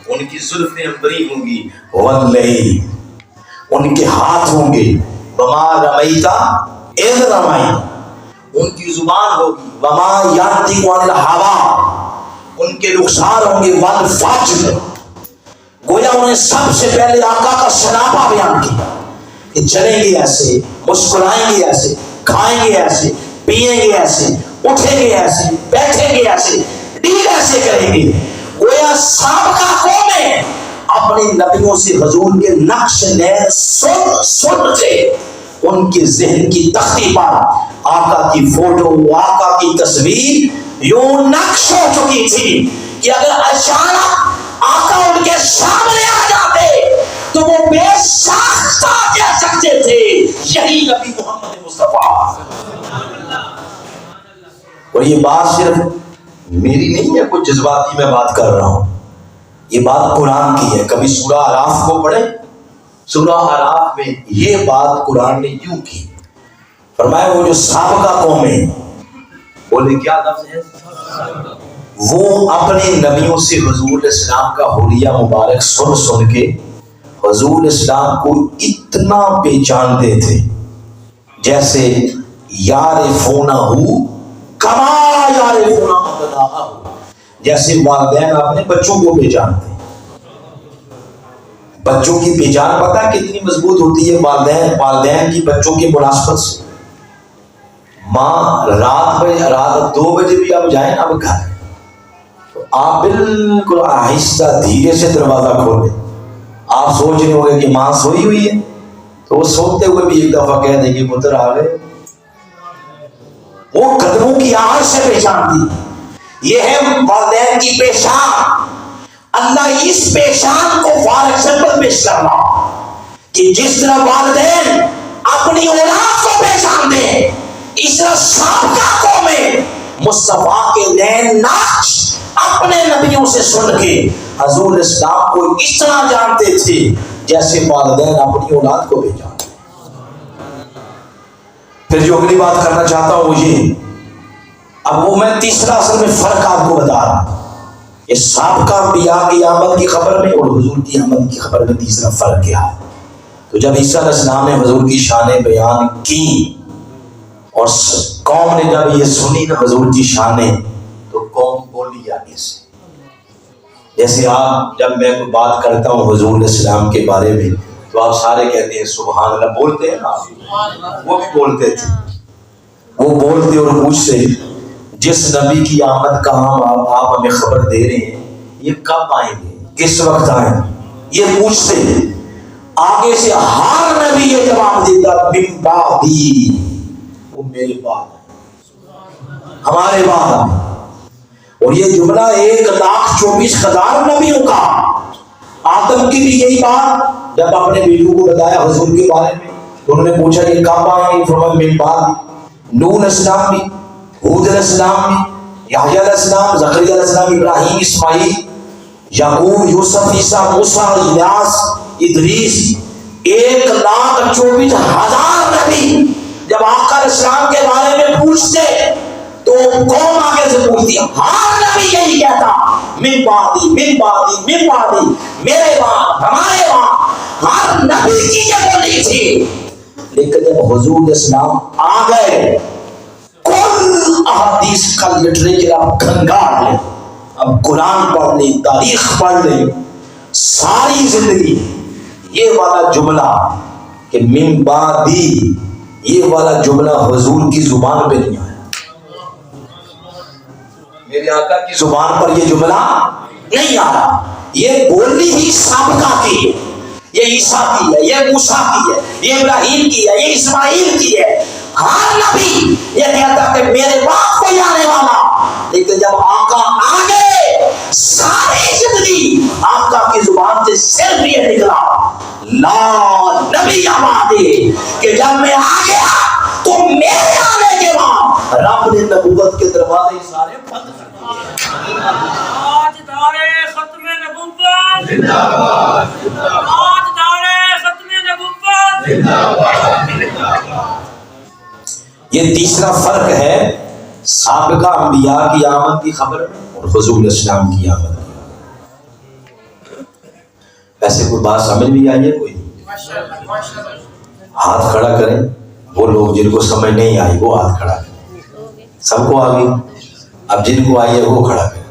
ان کی زلفیں عنبری ہوں گی, واللیل, ان کے ہاتھ ہوں گے وما رمیتا اذ رمیت, ان کی زبان ہوگی وما ینطق عن الہویٰ, ان کے رخسار ہوں گے والفجر، گویا انہوں نے سب سے پہلے آقا کا سراپا بیان کیا کہ چلیں گے ایسے، مسکرائیں گے ایسے، کھائیں گے ایسے، پیئیں گے ایسے، اٹھیں گے ایسے، بیٹھیں گے ایسے، ڈیل ایسے کریں گے۔ گویا سابقہ قومیں اپنے نبیوں سے حضور کے نقش نیر سن کے ان کے ذہن کی تختی پر آقا کی فوٹو، آقا کی تصویر یوں نقش ہو چکی تھی کہ اگر اچانک آقا ان کے سامنے آ جاتے تو وہ بے ساختہ کہہ سکتے تھے یہی نبی محمد مصطفیٰ۔ اور یہ بات صرف میری نہیں ہے، کچھ جذباتی میں بات کر رہا ہوں، یہ بات قرآن کی ہے۔ کبھی سورہ اعراف کو پڑھیں، سورہ اعراف میں یہ بات قرآن نے یوں کی، فرمایا وہ جو سابقہ قومیں، بولے کیا لفظ ہے، وہ اپنے نبیوں سے حضور علیہ السلام کا حلیہ مبارک سن سن کے حضور علیہ السلام کو اتنا پہچانتے تھے جیسے یعرفونہ کما یعرفون ابناءہم، جیسے والدین اپنے بچوں کو پہچانتے ہیں۔ بچوں کی پہچان پتہ کتنی مضبوط ہوتی ہے والدین کی بچوں کی مناسبت سے۔ ماں رات 2 بجے بھی آپ جائیں نا اب گھر، تو آپ بالکل آہستہ دھیرے سے دروازہ کھولیں۔ آپ سوچ رہے ہوں گے کہ ماں سوئی ہوئی ہے، تو وہ سوتے ہوئے بھی ایک دفعہ کہہ دیں گے پتر آ گئے۔ وہ قدموں کی آہٹ سے پہچانتی، یہ ہے والدین کی پہچان۔ اللہ اس پہچان کو فار ایگزامپل پیش کر رہا کہ جس طرح والدین اپنی اولاد کو پہچانتے ہیں، اس طرح سابقہ قومیں مصطفیٰ کے نین نقش اپنے نبیوں سے سن کے حضور علیہ السلام کو اس طرح جانتے تھے جیسے والدین اپنی اولاد کو پہچانتے۔ پھر جو اگلی بات کرنا چاہتا ہوں وہ یہ، اب وہ میں تیسرا اصل میں فرق آپ کو بتا رہا ہوں، یہ سابقہ انبیاء کی آمد کی خبر میں اور حضور کی آمد کی خبر میں تیسرا فرق کیا ہے۔ تو جب عیسیٰ علیہ السلام نے حضور کی شانیں بیان کی اور قوم نے جب یہ سنی نا حضور کی شانیں، تو قوم بولی آگے سے۔ جیسے آپ جب میں کوئی بات کرتا ہوں حضور علیہ السلام کے بارے میں تو آپ سارے کہتے ہیں سبحان اللہ، بولتے ہیں نا، وہ بھی بولتے تھے، وہ بولتے اور پوچھتے جس نبی کی آمد کا آپ ہمیں خبر دے رہے ہیں یہ کب آئیں گے، کس وقت آئیں گے، یہ پوچھتے ہیں۔ آگے سے ہر نبی یہ جواب دیتا من بعدی، وہ میرے بعد ہمارے بعد۔ اور یہ جملہ 1,24,000 نبیوں کا، آدم کی بھی یہی بات جب اپنے بیٹوں کو بتایا حضور کے بارے میں، انہوں نے پوچھا یہ کب آئیں گے، فرمایا من بعد۔ نوح علیہ السلام بھی، ہود علیہ السلام بھی، یحییٰ علیہ السلام، زکریا علیہ السلام، ابراہیم، اسماعیل، یعقوب، یوسف، عیسیٰ، موسیٰ، الیاس، ادریس، 1,24,000 نبی جب آقا علیہ السلام کے بارے میں پوچھتے تو قوم آگے سے پوچھتی، ہر نبی یہی کہتا من بعدی من بعدی من بعدی، میرے بعد، ہمارے بعد، ہر نبی کی یہ بولی تھی۔ لیکن جب حضور علیہ السلام آ گئے، کل احادیث کا لٹریچر آپ کھنگال لیں، اب قرآن پڑھ لیں، تاریخ پڑھ لیں، ساری زندگی یہ والا جملہ کہ من بعدی، یہ والا جملہ حضور کی زبان پہ نہیں آیا، میرے آقا کی زبان پر یہ جملہ نہیں آ رہا۔ یہ بولی ہی سابقہ کی ہے، یہ عیسیٰ کی ہے، یہ موسیٰ کی ہے، یہ ابراہیم کی ہے، یہ اسماعیل کی ہے۔ ہر نبی یہ کہتا کہ میرے بعد کوئی آنے والا، لیکن جب آقا آگے ساری زندگی آقا کی زبان سے صرف یہ نکلا لا نبی بعدی، کہ جب میں آ گیا تو میرے آنے کے بعد رب نے نبوت کے دروازے سارے بند کر دیے۔ آج دارے ختم نبوت زندہ باد، آج دارے ختم نبوت زندہ باد۔ یہ تیسرا فرق ہے سابقہ انبیاء کی آمد کی خبر میں اور حضور علیہ السلام کی آمد کی۔ ایسے کوئی بات سمجھ بھی آئی ہے؟ کوئی ہاتھ کھڑا کریں، وہ لوگ جن کو سمجھ نہیں آئی وہ ہاتھ کھڑا کریں، سب کو آ گئی، اب جن کو آئی ہے وہ کھڑا کریں۔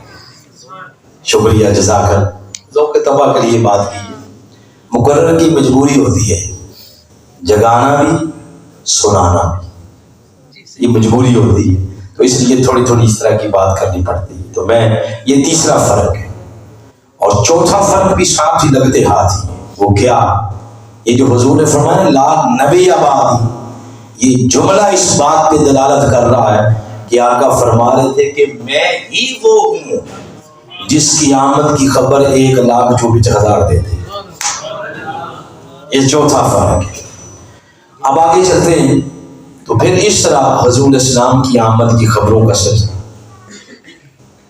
شکریہ جزاک اللہ. ذوق طبع کے لیے بات کی ہے. مقرر کی مجبوری ہوتی ہے جگانا بھی سنانا بھی، یہ مجبوری ہوتی ہے، تو اس لیے تھوڑی تھوڑی اس طرح کی بات کرنی پڑتی ہے. تو میں یہ تیسرا فرق ہے. اور چوتھا فرق بھی ساتھ ہی لگتے ہاتھ ہی، وہ کیا؟ یہ جو حضور نے فرمایا لا نبی آبادی، یہ جملہ اس بات پہ دلالت کر رہا ہے کہ آقا فرما رہے تھے کہ میں ہی وہ ہوں جس کی آمد کی خبر 1,24,000 دیتے. یہ چوتھا فرق ہے. اب آگے چلتے ہیں. تو پھر اس طرح حضور علیہ السلام کی آمد کی خبروں کا سلسلہ،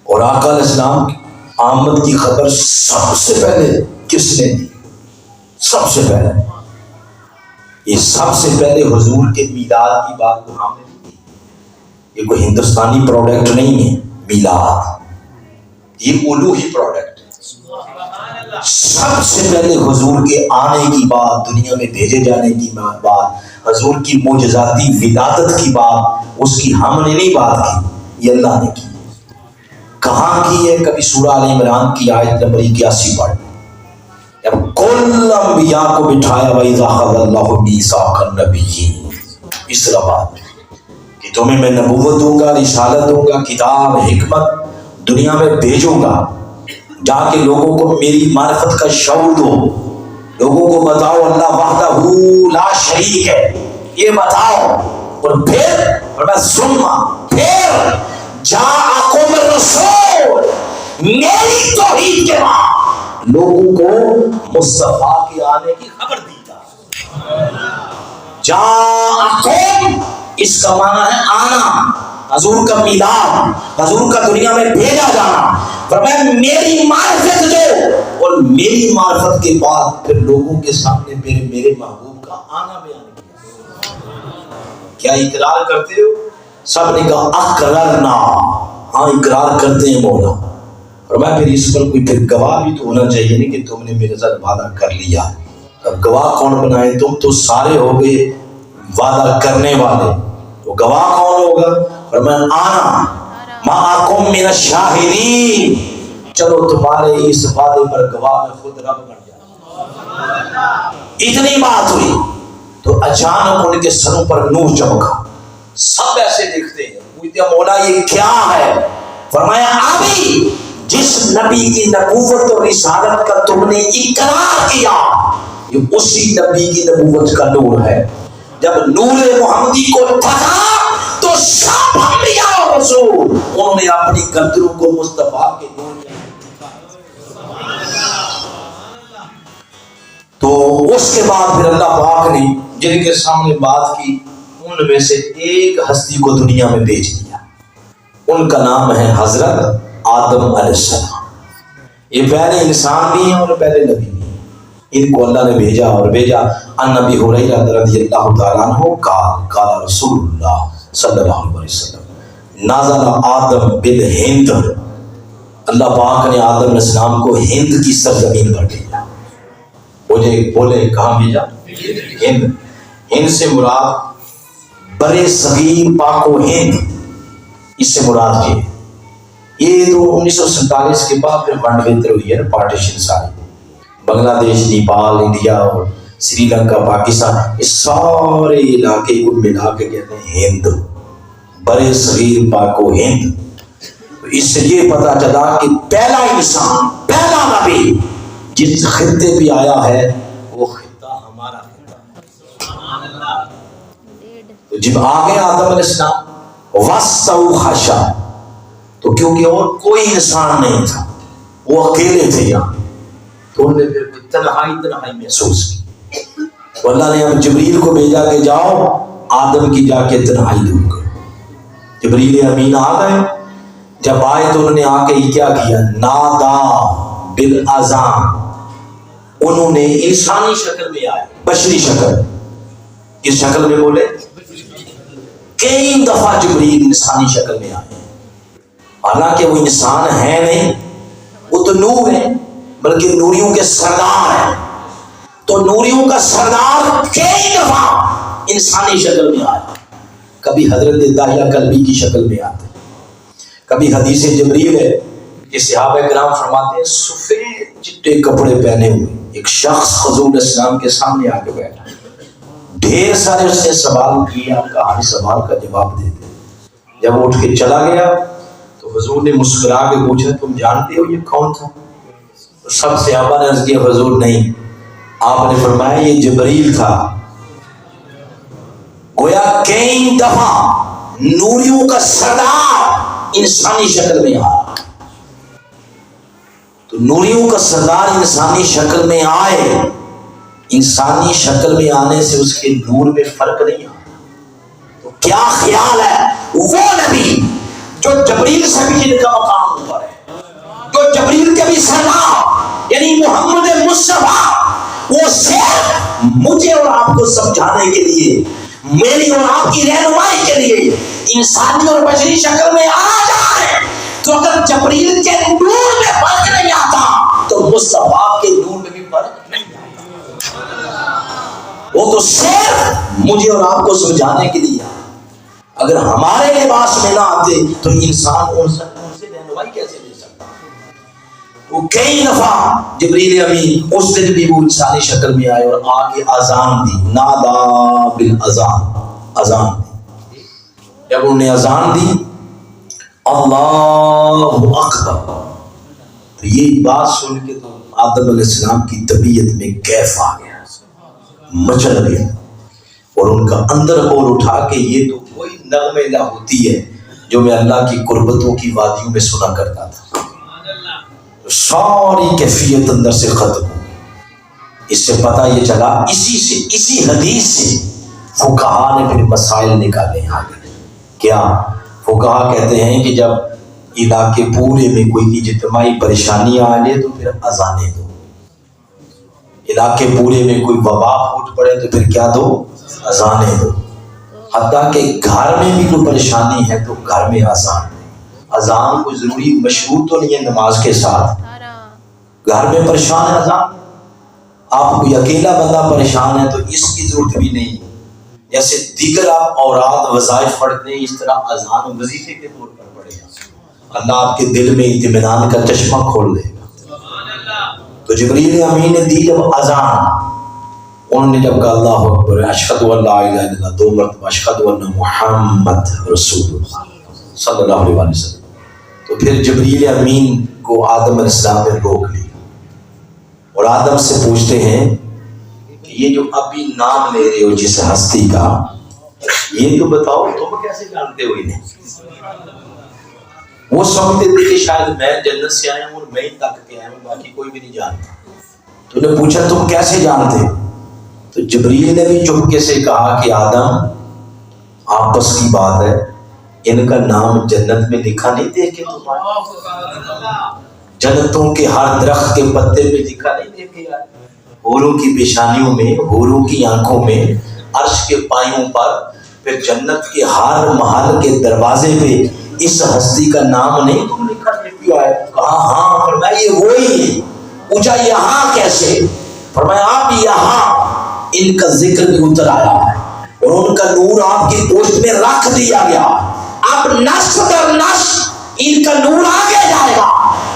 اور آقا علیہ السلام کی آمد کی خبر سب سے پہلے کس نے دی؟ سب سے پہلے یہ سب سے پہلے حضور کے میلاد کی بات کو ہم نے دی. یہ کوئی ہندوستانی پروڈکٹ نہیں ہے میلاد، یہ الوہی پروڈکٹ ہے. سب سے پہلے حضور کے آنے کی بات، دنیا میں بھیجے جانے کی بات، حضور کی معجزاتی ولادت کی بات، اس کی ہم نے نہیں بات کی، یہ اللہ نے کی. کہاں کی ہے؟ کبھی سورہ آل عمران کی آیت نمبر 81 پڑھ. جب کل انبیاء کو بٹھایا وَإِذَا أَخَذَ اللَّهُ مِيثَاقَ النَّبِيِّينَ، اس طرح بات کہ تمہیں میں نبوت دوں گا، رسالت دوں گا، کتاب حکمت دنیا میں بھیجوں گا. جا کے لوگوں کو میری معرفت کا شعور دو، لوگوں کو بتاؤ اللہ وحدہ لا شریک ہے، یہ بتاؤ. اور پھر سنما پھر جاءکم الرسول، میری توحید کے بعد لوگوں کو مصطفیٰ کے آنے کی خبر دی جا. جاءکم اس کا معنی ہے آنا، حضور کا میلاد، حضور کا دنیا میں بھیجا جانا. فرمایا میری معرفت دو، اور میری معرفت کے بعد پھر لوگوں کے سامنے میرے محبوب کا آنا بیان کیا. کیا اقرار کرتے ہو؟ سب نے کہا اقررنا، ہاں اقرار کرتے ہیں مولا. اور میں پھر اس پر کوئی پھر گواہ بھی تو ہونا چاہیے نہیں کہ تم نے میرے ساتھ وعدہ کر لیا. اب گواہ کون بنائے؟ تم تو سارے ہو گئے وعدہ کرنے والے، تو گواہ کون ہوگا؟ اور میں آنا معکم من الشاہدین، چلو تمہارے اس وعدے پر گواہ میں خود رب بن جاتا. اتنی بات ہوئی تو اچانک ان کے سروں پر نور چمکا. سب ایسے دیکھتے ہیں، پوچھتے ہیں مولا یہ کیا ہے؟ فرمایا ابھی جس نبی کی نبوت اور رسالت کا تم نے اقرار کیا، یہ اسی نبی کی نبوت کا نور ہے. جب نور محمدی کو پھٹا تو سب انبیاء اور رسول انہوں نے اپنی گردنوں کو مصطفیٰ کے نور میں. تو اس کے بعد پھر اللہ پاک نے جن کے سامنے بات کی ان میں سے ایک ہستی کو دنیا میں بھیج دیا. ان کا نام ہے حضرت آدم علیہ السلام. یہ پہلے انسان بھی ہیں اور پہلے نبی بھی ہیں. ان کو اللہ نے بھیجا اور بھیجا. ان نبی ہریرہ رضی اللہ تعالیٰ عنہ قال رسول اللہ صلی اللہ علیہ وسلم نازل آدم بالہند، اللہ پاک نے آدم علیہ السلام کو ہند کی سرزمین پر بھیجا. بولے کہاں بھیجا؟ ہند. ہند سے مراد برے صغیر پاک و ہند، اس سے مراد یہ تو 1947 کے بعد پھر ونڈ بہتر ہوئی ہے نا، پارٹیشن ساری بنگلہ دیش، نیپال، انڈیا اور سری لنکا، پاکستان، اس سارے علاقے کو ملا کے کہتے ہیں ہند، برے صغیر پاک و ہند. اس سے یہ پتہ چلا کہ پہلا انسان، پہلا نبی جس خطے پہ آیا ہے وہ خطہ ہمارا خطہ ہے. تو جب آگے آدم علیہ السلام وَاسْتَوْحَشَ، تو کیونکہ اور کوئی انسان نہیں تھا، وہ اکیلے تھے یہاں، تو انہوں نے پھر کوئی تنہائی محسوس کی. تو اللہ نے اب جبریل کو بھیجا کہ جاؤ آدم کی جا کے تنہائی دور کرو. جبریل امین آ گئے. جب آئے تو انہوں نے آ کے کیا کیا؟ نادا بالاذان، انہوں نے انسانی شکل میں آئے، بشری شکل، اس شکل میں بولے. کئی دفعہ جبریل انسانی شکل میں آئے، حالانکہ وہ انسان ہے نہیں، وہ تو نور ہے، بلکہ نوریوں کے سردار ہیں. تو نوریوں کا سردار کئی دفعہ انسانی شکل میں آیا. کبھی حضرت داہیہ کلبی کی شکل میں آتے، کبھی حدیث جبریل ہے یہ صحابہ کرام فرماتے ہیں سفید چٹے کپڑے پہنے ہوئے ایک شخص حضور علیہ السلام کے سامنے آ کے بیٹھا، ڈھیر سارے اس نے سوال کیے، آپ کا ہر سوال کا جواب دیتے، جب وہ اٹھ کے چلا گیا تو حضور نے مسکرا کے پوچھا تم جانتے ہو یہ کون تھا؟ سب صحابہ نے عرض کیا حضور نہیں۔ آپ نے فرمایا یہ جبریل تھا۔ گویا کئی دفعہ نوریوں کا سردار انسانی شکل میں آیا، تو نوریوں کا سردار انسانی شکل میں آئے، انسانی شکل میں آنے سے اس کے نور میں فرق نہیں آتا۔ تو کیا خیال ہے وہ نبی جو جبریل سے بھی جن کا مقام اوپر ہے، جو جبریل کے بھی سردار یعنی محمد مصطفیٰ، وہ صرف مجھے اور آپ کو سمجھانے کے لیے، میری اور آپ کی رہنمائی کے لیے انسانی اور بشری شکل میں آ جائے، تو اگر جبریل کے نور میں فرق نہیں آتا تو مصطفیٰ کے نور میں بھی فرق نہیں آتا۔ وہ تو صرف مجھے اور آپ کو سمجھانے کے لیے، اگر ہمارے لباس میں نہ آتے تو انسان ان سے رہنمائی کیسے دے سکتا؟ وہ کئی دفعہ جبریل امین اس دن بھی وہ انسانی شکل میں آئے اور آگے اذان دی، نادا بالاذان، اذان دی۔ جب انہوں نے اذان دی اللہ اکبر، تو یہ بات سن کے تو آدم علیہ السلام کی طبیعت میں کیف آ گیا، مچل گیا، اور ان کا اندر بول اٹھا کہ یہ تو کوئی نغمے نہ ہوتی ہے جو میں اللہ کی قربتوں کی وادیوں میں سنا کرتا تھا۔ ساری کیفیت اندر سے ختم ہو گئی۔ اس سے پتہ یہ چلا، اسی حدیث سے فقہا نے پھر مسائل نکالے آگے۔ کیا فقہا کہتے ہیں کہ جب علاقے پورے میں کوئی اجتماعی پریشانی آ جائے تو پھر اذانیں دو، علاقے پورے میں کوئی وبا پھوٹ پڑے تو پھر کیا دو؟ اذانیں دو۔ حتیٰ کہ گھر میں بھی کوئی پریشانی ہے تو گھر میں اذان دے۔ اذان کوئی ضروری مشروط تو نہیں ہے نماز کے ساتھ، گھر میں پریشان ہے اذان، آپ کوئی اکیلا بندہ پریشان ہے تو اس کی ضرورت بھی نہیں، جیسے دیگر آپ اوراد وظائف پڑھتے ہیں اس طرح اذان وظیفے کے طور پر پڑھے گا، اللہ آپ کے دل میں اطمینان کا چشمہ کھول دے گا۔ تو جبریل امین نے دی جب اذان، انہوں نے جب کہا اللہ اکبر اشہد ان لا الہ الا اللہ، 2 مرتبہ اشہد ان محمد رسول اللہ صلی اللہ علیہ وسلم، تو پھر جبریل امین کو آدم علیہ السلام نے روک لیا اور آدم سے پوچھتے ہیں کہ یہ جو ابھی نام لے رہے ہو جس ہستی کا، یہ تو بتاؤ تم کیسے جانتے ہو انہیں؟ وہ سمجھتے تھے کہ شاید میں جنت سے آیا ہوں اور میں ہی تک کے آیا ہوں، باقی کوئی بھی نہیں جانتا۔ تو انہوں نے پوچھا تم کیسے جانتے؟ تو جبریل نے بھی چپکے سے کہا کہ آدم آپس کی بات ہے، ان کا نام جنت میں لکھا نہیں دیکھے تمہارے؟ جنتوں کے ہر درخت کے پتے پہ لکھا نہیں دیکھے؟ حوروں کی پیشانیوں میں، حوروں کی آنکھوں میں، عرش کے پایوں پر، پھر جنت کے ہر محل کے دروازے پہ اس ہستی کا نام نہیں تم لکھا دیکھی آئے؟ کہا ہاں۔ فرمایا یہ وہی ہے۔ پوچھا یہاں کیسے؟ فرمایا آپ یہاں ان کا ذکر بھی اتر آیا ہے اور ان کا نور آپ کی پوشت میں رکھ دیا گیا، اب نسل در نسل ان کا نور آگے جائے گا،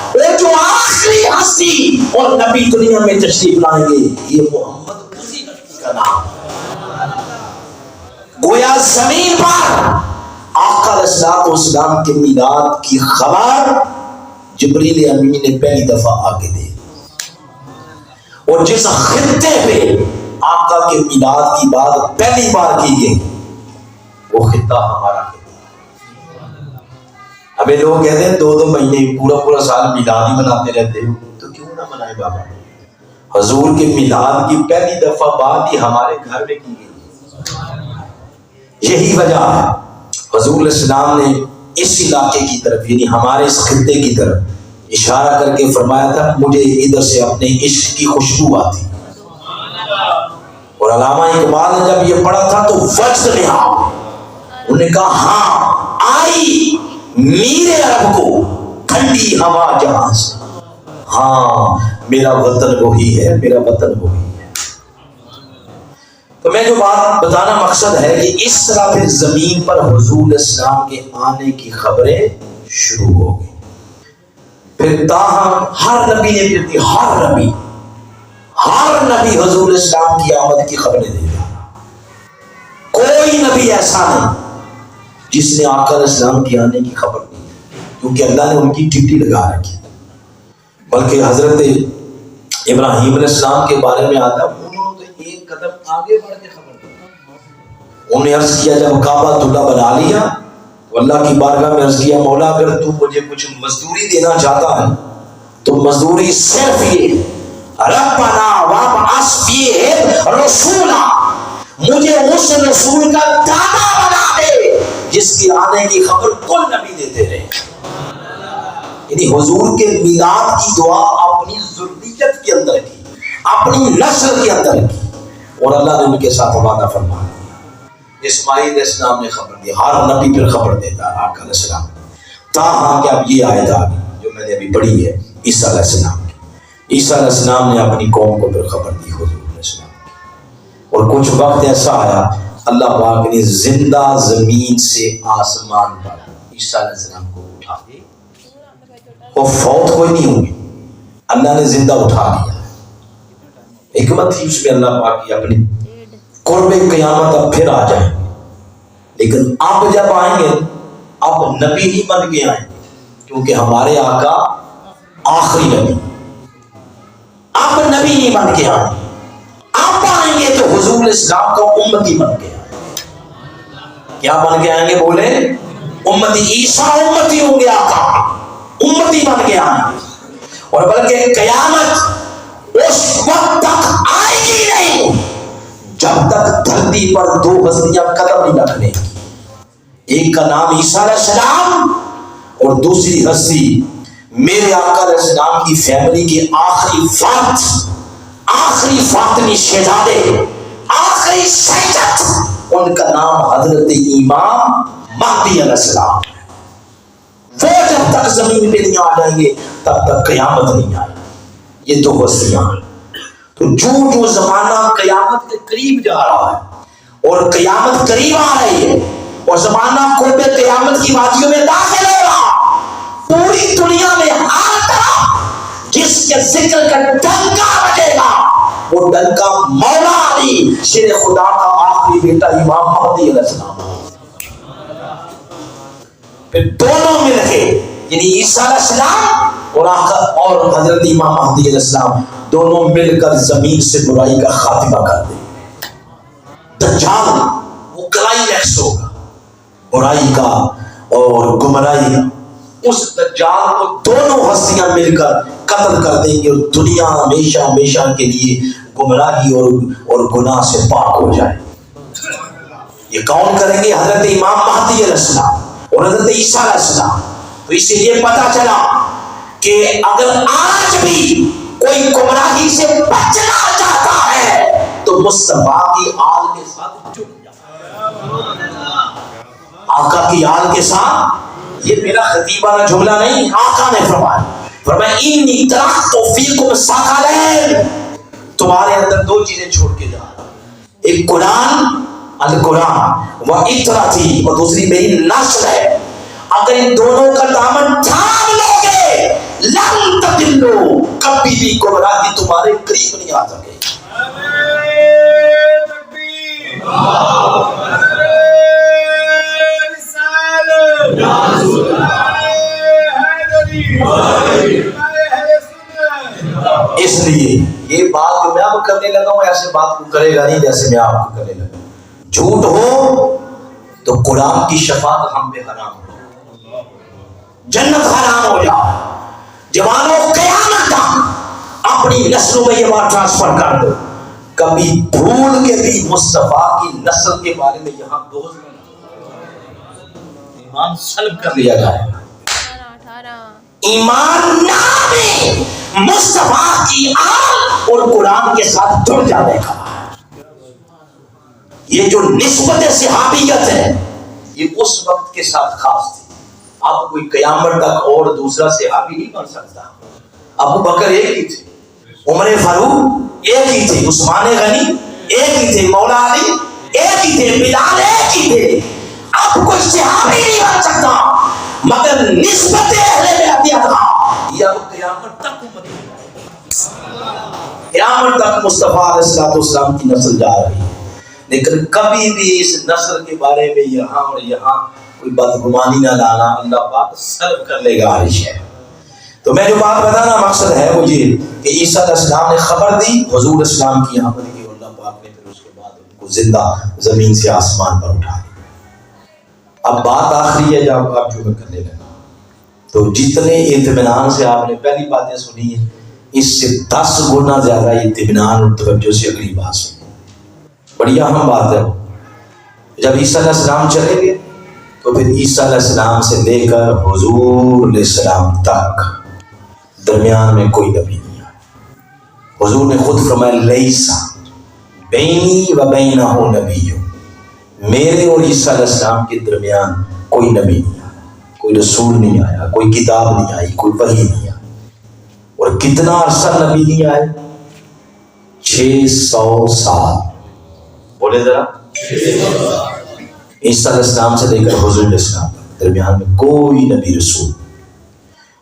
اور جو آخری ہستی اور نبی دنیا میں تشریف لائیں گے یہ محمد اسی ہستی کا نام۔ گویا زمین پر آقا علیہ السلام کے میلاد کی خبر جبریل امین نے پہلی دفعہ آگے دی، اور جس خطے پہ آقا کے میلاد کی بات پہلی بار کی گئی وہ خطہ ہمارا خطہ۔ ہمیں لوگ کہتے ہیں 2 مہینے پورا سال میلاد ہی مناتے رہتے ہو، تو کیوں نہ منائے بابا؟ حضور کے میلاد کی پہلی دفعہ بات ہی ہمارے گھر میں کی گئی، یہی وجہ ہے حضور علیہ السلام نے اس علاقے کی طرف یعنی ہمارے اس خطے کی طرف اشارہ کر کے فرمایا تھا مجھے ادھر سے اپنے عشق کی خوشبو آتی، اور علامہ اقبال نے جب یہ پڑھا تھا تو وجد میں انہوں نے کہا ہاں آئی میرے عرب کو ٹھنڈی ہوا جہاں سے، ہاں میرا وطن وہی ہے، میرا وطن وہی ہے۔ تو میں جو بات بتانا مقصد ہے کہ اس طرح پھر زمین پر حضور علیہ السلام کے آنے کی خبریں شروع ہو گئی۔ پھر تاہم ہر نبی نے پھر دی، ہر نبی حضور اسلام کی آمد کی خبریں دیتا، کوئی نبی ایسا نہیں جس نے آقا علیہ السلام کی آنے کی خبر نہیں دی، کیونکہ اللہ نے ان کی ڈیوٹی لگا رکھی۔ بلکہ حضرت ابراہیم علیہ السلام کے بارے میں آتا انہوں نے تو ایک قدم آگے بڑھ کے خبر دی۔ انہوں نے عرض کیا جب کعبہ اللہ بنا لیا تو اللہ کی بارگاہ میں عرض کیا مولا اگر تو مجھے کچھ مزدوری دینا چاہتا ہے تو مزدوری صرف یہ ربنا وابعث فیہم رسولا، مجھے اس رسول کا دادا بنا دے جس کی آنے کی خبر کل نبی دیتے رہے۔ یعنی حضور کے میلاد کی دعا اپنی ذریت کے اندر کی، اپنی نسل کے اندر کی، اور اللہ نے ان کے ساتھ وعدہ فرمایا۔ اسماعیل علیہ السلام نے خبر دی، ہر نبی پھر خبر دیتا ہے آقا علیہ السلام۔ تاہم کہ اب یہ آیت آ گئی جو میں نے ابھی پڑھی ہے عیسیٰ علیہ السلام کی۔ عیسیٰ علیہ السلام نے اپنی قوم کو پھر خبر دی حضور علیہ السلام کی، اور کچھ وقت ایسا آیا اللہ پاک نے زندہ زمین سے آسمان پر عیسیٰ علیہ السلام کو اٹھا دی۔ وہ فوت کوئی نہیں ہوئی، اللہ نے زندہ اٹھا دیا۔ حکمت تھی اس میں اللہ پاک کی اپنی، قرب قیامت اب پھر آ جائیں گے، لیکن اب جب آئیں گے اب نبی ہی بن کے آئیں گے، کیونکہ ہمارے آقا آخری نبی، اب نبی نہیں بن کے آئیں گے، اب آئیں گے تو حضور اسلام کا امتی بن کے آئیں گے۔ کیا بن کے آئیں گے بولے؟ امتی، عیسیٰ امتی ہوں گے، آقا امتی بن کے آئیں گے، اور بلکہ قیامت اس وقت تک آئے گی نہیں جب تک دھرتی پر دو ہستیاں قدم نہیں رکھنے، ایک کا نام عیسیٰ علیہ السلام اور دوسری ہستی میرے آقا علیہ السلام کی فیملی کے آخری فرد، آخری فاطمی شہزادے، آخری سیدت، ان کا نام حضرت امام مہدی علیہ السلام۔ وہ جب تک زمین پہ نہیں آ جائیں گے تب تک قیامت نہیں آئے۔ یہ دو ہستیاں، تو جو زمانہ قیامت کے قریب جا رہا ہے اور قیامت قریب آ رہی ہے اور زمانہ قرب قیامت کی وادیوں میں داخل ہو رہا، پوری دنیا میں ہر طرف جس کے ذکر کا ڈنکا بجے گا وہ ڈنکا مولا علی شیر خدا کا آخری بیٹا امام مہدی علیہ السلام۔ پھر دونوں مل کے یعنی عیسیٰ علیہ السلام اور حضرت امام مہدی علیہ السلام دونوں مل کر زمین سے برائی کا خاتمہ کر دیں۔ دجال وہ کلائمیکس ہوگا برائی کا اور گمراہی کا، اس دجال کو دونوں ہستیاں مل کر قتل کر دیں گے اور دنیا ہمیشہ ہمیشہ کے لیے گمراہی اور گناہ سے پاک ہو جائے۔ یہ کون کریں گے؟ حضرت امام مہدی علیہ السلام اور حضرت عیسیٰ علیہ السلام۔ تو اس سے یہ پتا چلا کہ اگر آج بھی کوئی گمراہی سے بچنا چاہتا ہے تو مصطفیٰ کی آل کے ساتھ جڑ جائے، آقا کی آل کے ساتھ۔ یہ میرا خطیبانہ جملہ نہیں، آقا نے فرمایا انی ترکت فیکم ثقلین، تمہارے اندر دو چیزیں چھوڑ کے جا رہا، ایک قرآن القرآن و اطرتی، اور دوسری میری نسل ہے۔ اگر ان دونوں کا دامن تھام لو گے لن تضلوا، کبھی بھی گمراہی تمہارے قریب نہیں آ سکے۔ اس لیے یہ بات میں اب کرنے لگا ہوں ایسے بات کو کرے گا نہیں جیسے میں آپ کو کرنے لگا۔ جھوٹ ہو تو قرآن کی شفاعت ہم پہ حرام ہو، جنت حرام ہو جائے۔ جوانوں قیامت تک اپنی نسلوں میں یہ بات ٹرانسفر کر دو، کبھی بھول کے بھی مصطفیٰ کی نسل کے بارے میں یہاں دوست ایمان سلب کر لیا جائے گا۔ ایمان نامی مصطفیٰ کی آل اور قرآن کے ساتھ جڑ جانے کا۔ یہ جو نسبت صحابیت ہے یہ اس وقت کے ساتھ خاص تھی، اب کوئی قیامت تک اور دوسرا صحابی نہیں بن سکتا۔ ابو بکر ایک ہی تھے، عمر فاروق ایک ہی تھے، عثمان غنی ایک ہی تھے، مولا علی ایک ہی تھے، بلال ایک ہی تھے۔ اب کوئی صحابی نہیں بن سکتا مگر نسبت اہل بیت یہ اب قیامت تک امت قیامت تک مصطفیٰ علیہ السلام کی نسل جا رہی ہے، لیکن کبھی بھی اس نسل کے بارے میں یہاں اور یہاں کوئی بدگمانی نہ لانا، اللہ پاک سلب کر لے گا ہر شے۔ تو میں جو بات بتانا مقصد ہے وہ یہ کہ عیسیٰ علیہ السلام نے خبر دی حضور اسلام کی آمد کی، اور اللہ پاک نے پھر اس کے بعد ان کو زندہ زمین سے آسمان پر اٹھا لیا۔ اب بات آخری ہے جب آپ جو میں کرنے لگا، تو جتنے اطمینان سے آپ نے پہلی باتیں سنی ہیں، اس سے 10 گنا زیادہ اطمینان اور توجہ سے اگلی بات سنی۔ بڑی اہم بات ہے، جب عیسیٰ علیہ السلام چلے گئے تو پھر عیسیٰ علیہ السلام سے لے کر حضور علیہ السلام تک درمیان میں کوئی نبی نہیں آیا۔ حضور نے خود فرمایا لیسا بینی و بینہ نبی، میرے اور عیسیٰ علیہ السلام کے درمیان کوئی نبی نہیں آیا، کوئی رسول نہیں آیا، کوئی کتاب نہیں آئی، کوئی وحی نہیں آئی۔ اور کتنا عرصہ نبی نہیں آئے؟ 600 سال۔ بولے ذرا، عیسیٰ علیہ السلام سے لے کر حضور علیہ السلام تک درمیان میں کوئی نبی رسول۔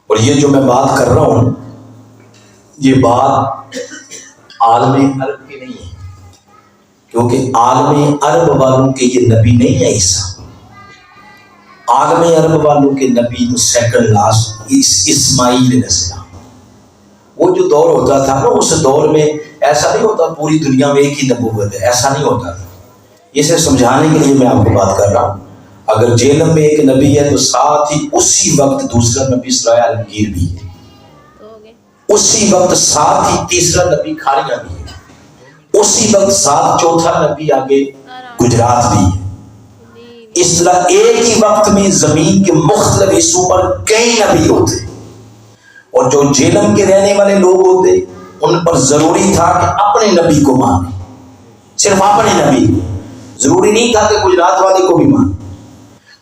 اور یہ جو میں بات کر رہا ہوں، یہ بات عالم عرب کی نہیں ہے، کیونکہ عالم عرب والوں کے یہ نبی نہیں ہے عیسیٰ۔ عالم عرب والوں کے نبی تو سیکنڈ لاسٹ اسماعیل علیہ السلام۔ وہ جو دور ہوتا تھا نا، اس دور میں ایسا نہیں ہوتا پوری دنیا میں ایک ہی نبوت ہے، ایسا نہیں ہوتا تھا۔ اسے سمجھانے کے لیے میں آپ کو بات کر رہا ہوں۔ اگر جہنم میں ایک نبی ہے تو ساتھ ہی اسی وقت دوسرا نبی سرائے عالمگیر بھی ہے، اسی وقت ساتھ ہی تیسرا نبی کھاریاں بھی ہے، اسی وقت ساتھ چوتھا نبی آگے گجرات بھی ہے۔ اس طرح ایک ہی وقت میں زمین کے مختلف حصوں پر کئی نبی ہوتے، اور جو جہنم کے رہنے والے لوگ ہوتے ان پر ضروری تھا کہ اپنے نبی کو مانے، صرف اپنے نبی، ضروری نہیں تھا کہ گجرات والے کو بھی مانے۔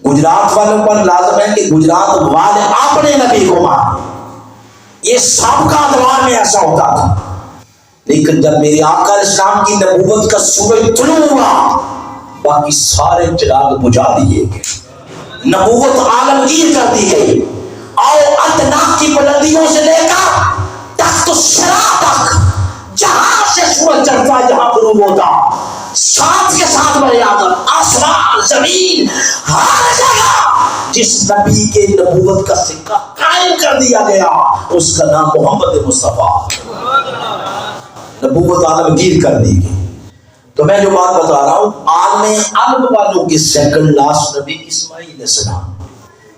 گجرات والوں پر لازم ہے کہ گجرات والے اپنے نبی کو مانے، یہ سب کا ادوار میں ایسا ہوتا تھا۔ لیکن جب میرے آقا علیہ السلام کی نبوت کا سورج طلوع ہوا، باقی سارے چراغ بجھا دیے گئے، نبوت عالمگیر کر دی گئی۔ آؤ ادنا کی بلندیوں سے لے کر تخت الصراط تک، جہاں سے سورج چڑھتا جہاں غروب ہوتا، ساتھ کے ساتھ بڑے آدم، آسمان، زمین، ہر جگہ جس نبی کے نبوت کا سکہ قائم کر دیا گیا اس کا نام محمد مصطفیٰ، نبوت عالمگیر کر دی گئی۔ تو میں جو بات بتا رہا ہوں، عالم عرب والوں کے سیکنڈ لاسٹ نبی اسماعیل علیہ السلام،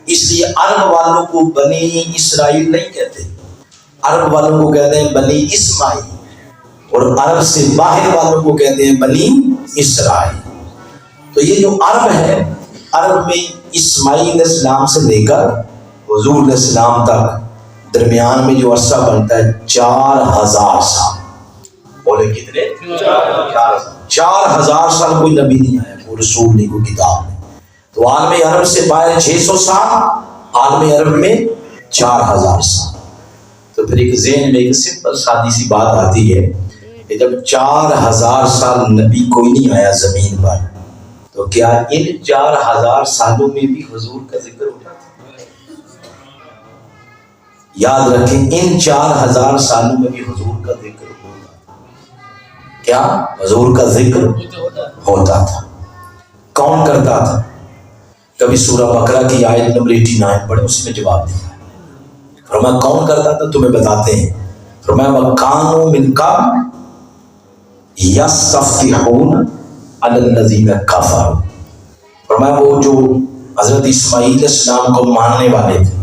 اس لیے عرب والوں کو بنی اسرائیل نہیں کہتے، عرب والوں کو کہتے ہیں بنی اسماعیل، اور عرب سے باہر والوں کو کہتے ہیں بنی اسرائیل۔ تو یہ جو عرب ہے، عرب میں اسماعیل علیہ السلام سے لے کر حضور علیہ السلام تک درمیان میں جو عرصہ بنتا ہے 4000 سال۔ بولے کتنے؟ 4000 سال کوئی نبی نہیں آیا، کوئی رسول نہیں، کوئی کتاب نہیں۔ تو عالم عرب سے باہر 600 سال، عالم عرب میں 4000 سال۔ تو پھر ایک ذہن میں ایک سمپل سادی سی بات آتی ہے کہ جب 4000 سال نبی کوئی نہیں آیا زمین پر، تو کیا ان 4000 سالوں میں بھی حضور کا ذکر ہوتا تھا؟ یاد رکھیں، ان 4000 سالوں میں بھی حضور کا ذکر ہوتا تھا۔ کیا حضور کا ذکر ہوتا تھا؟ کون کرتا تھا؟ کبھی سورہ بقرہ کی آیت نمبر 89 پڑھے، اس میں جواب دیا۔ فرمایا کون کرتا تھا؟ تمہیں بتاتے ہیں۔ فرمایا وَكَانُوا مِن قَبْلُ يَسْتَفْتِحُونَ عَلَى الَّذِينَ كَفَرُوا۔ فرمایا وہ جو حضرت اسماعیل علیہ السلام کو ماننے والے تھے،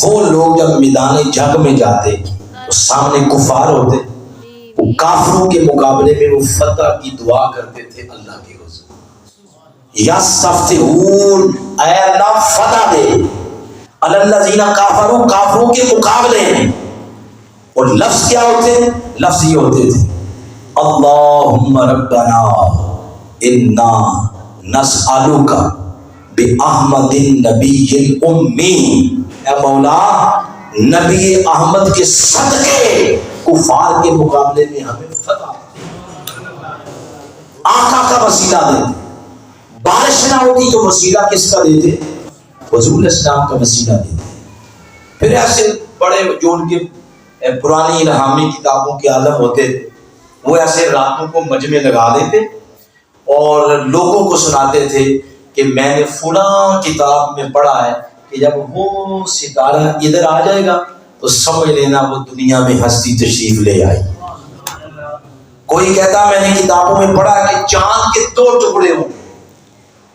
وہ لوگ جب میدان جنگ میں جاتے تو سامنے کفار ہوتے، وہ کافروں کے مقابلے میں وہ فتح کی دعا کرتے تھے اللہ کے حضور، یستفتحون، اے اللہ فتح دے، علی الذین کافروا، کافروں کے مقابلے میں۔ اور لفظ کیا ہوتے؟ لفظ یہ ہوتے تھے اللہم ربنا انا نسألک بأحمد النبی الامی، اے مولا نبی احمد کے صدقے کفار کے مقابلے میں ہمیں فتح، آقا کا وسیلہ دیتے۔ بارش نہ ہوتی تو وسیلہ کس کا دیتے؟ حضور علیہ السلام کا وسیلہ دیتے۔ پھر ایسے بڑے جو ان کے پرانی الہامی کتابوں کے عالم ہوتے تھے وہ ایسے راتوں کو مجمع لگا دیتے اور لوگوں کو سناتے تھے کہ میں نے فلاں کتاب میں پڑھا ہے کہ جب وہ ستارہ ادھر آ جائے گا تو سمجھ لینا وہ دنیا میں ہستی تشریف لے آئی. کوئی کہتا میں نے کتابوں میں پڑھا کہ چاند کے 2 ٹکڑے ہوں،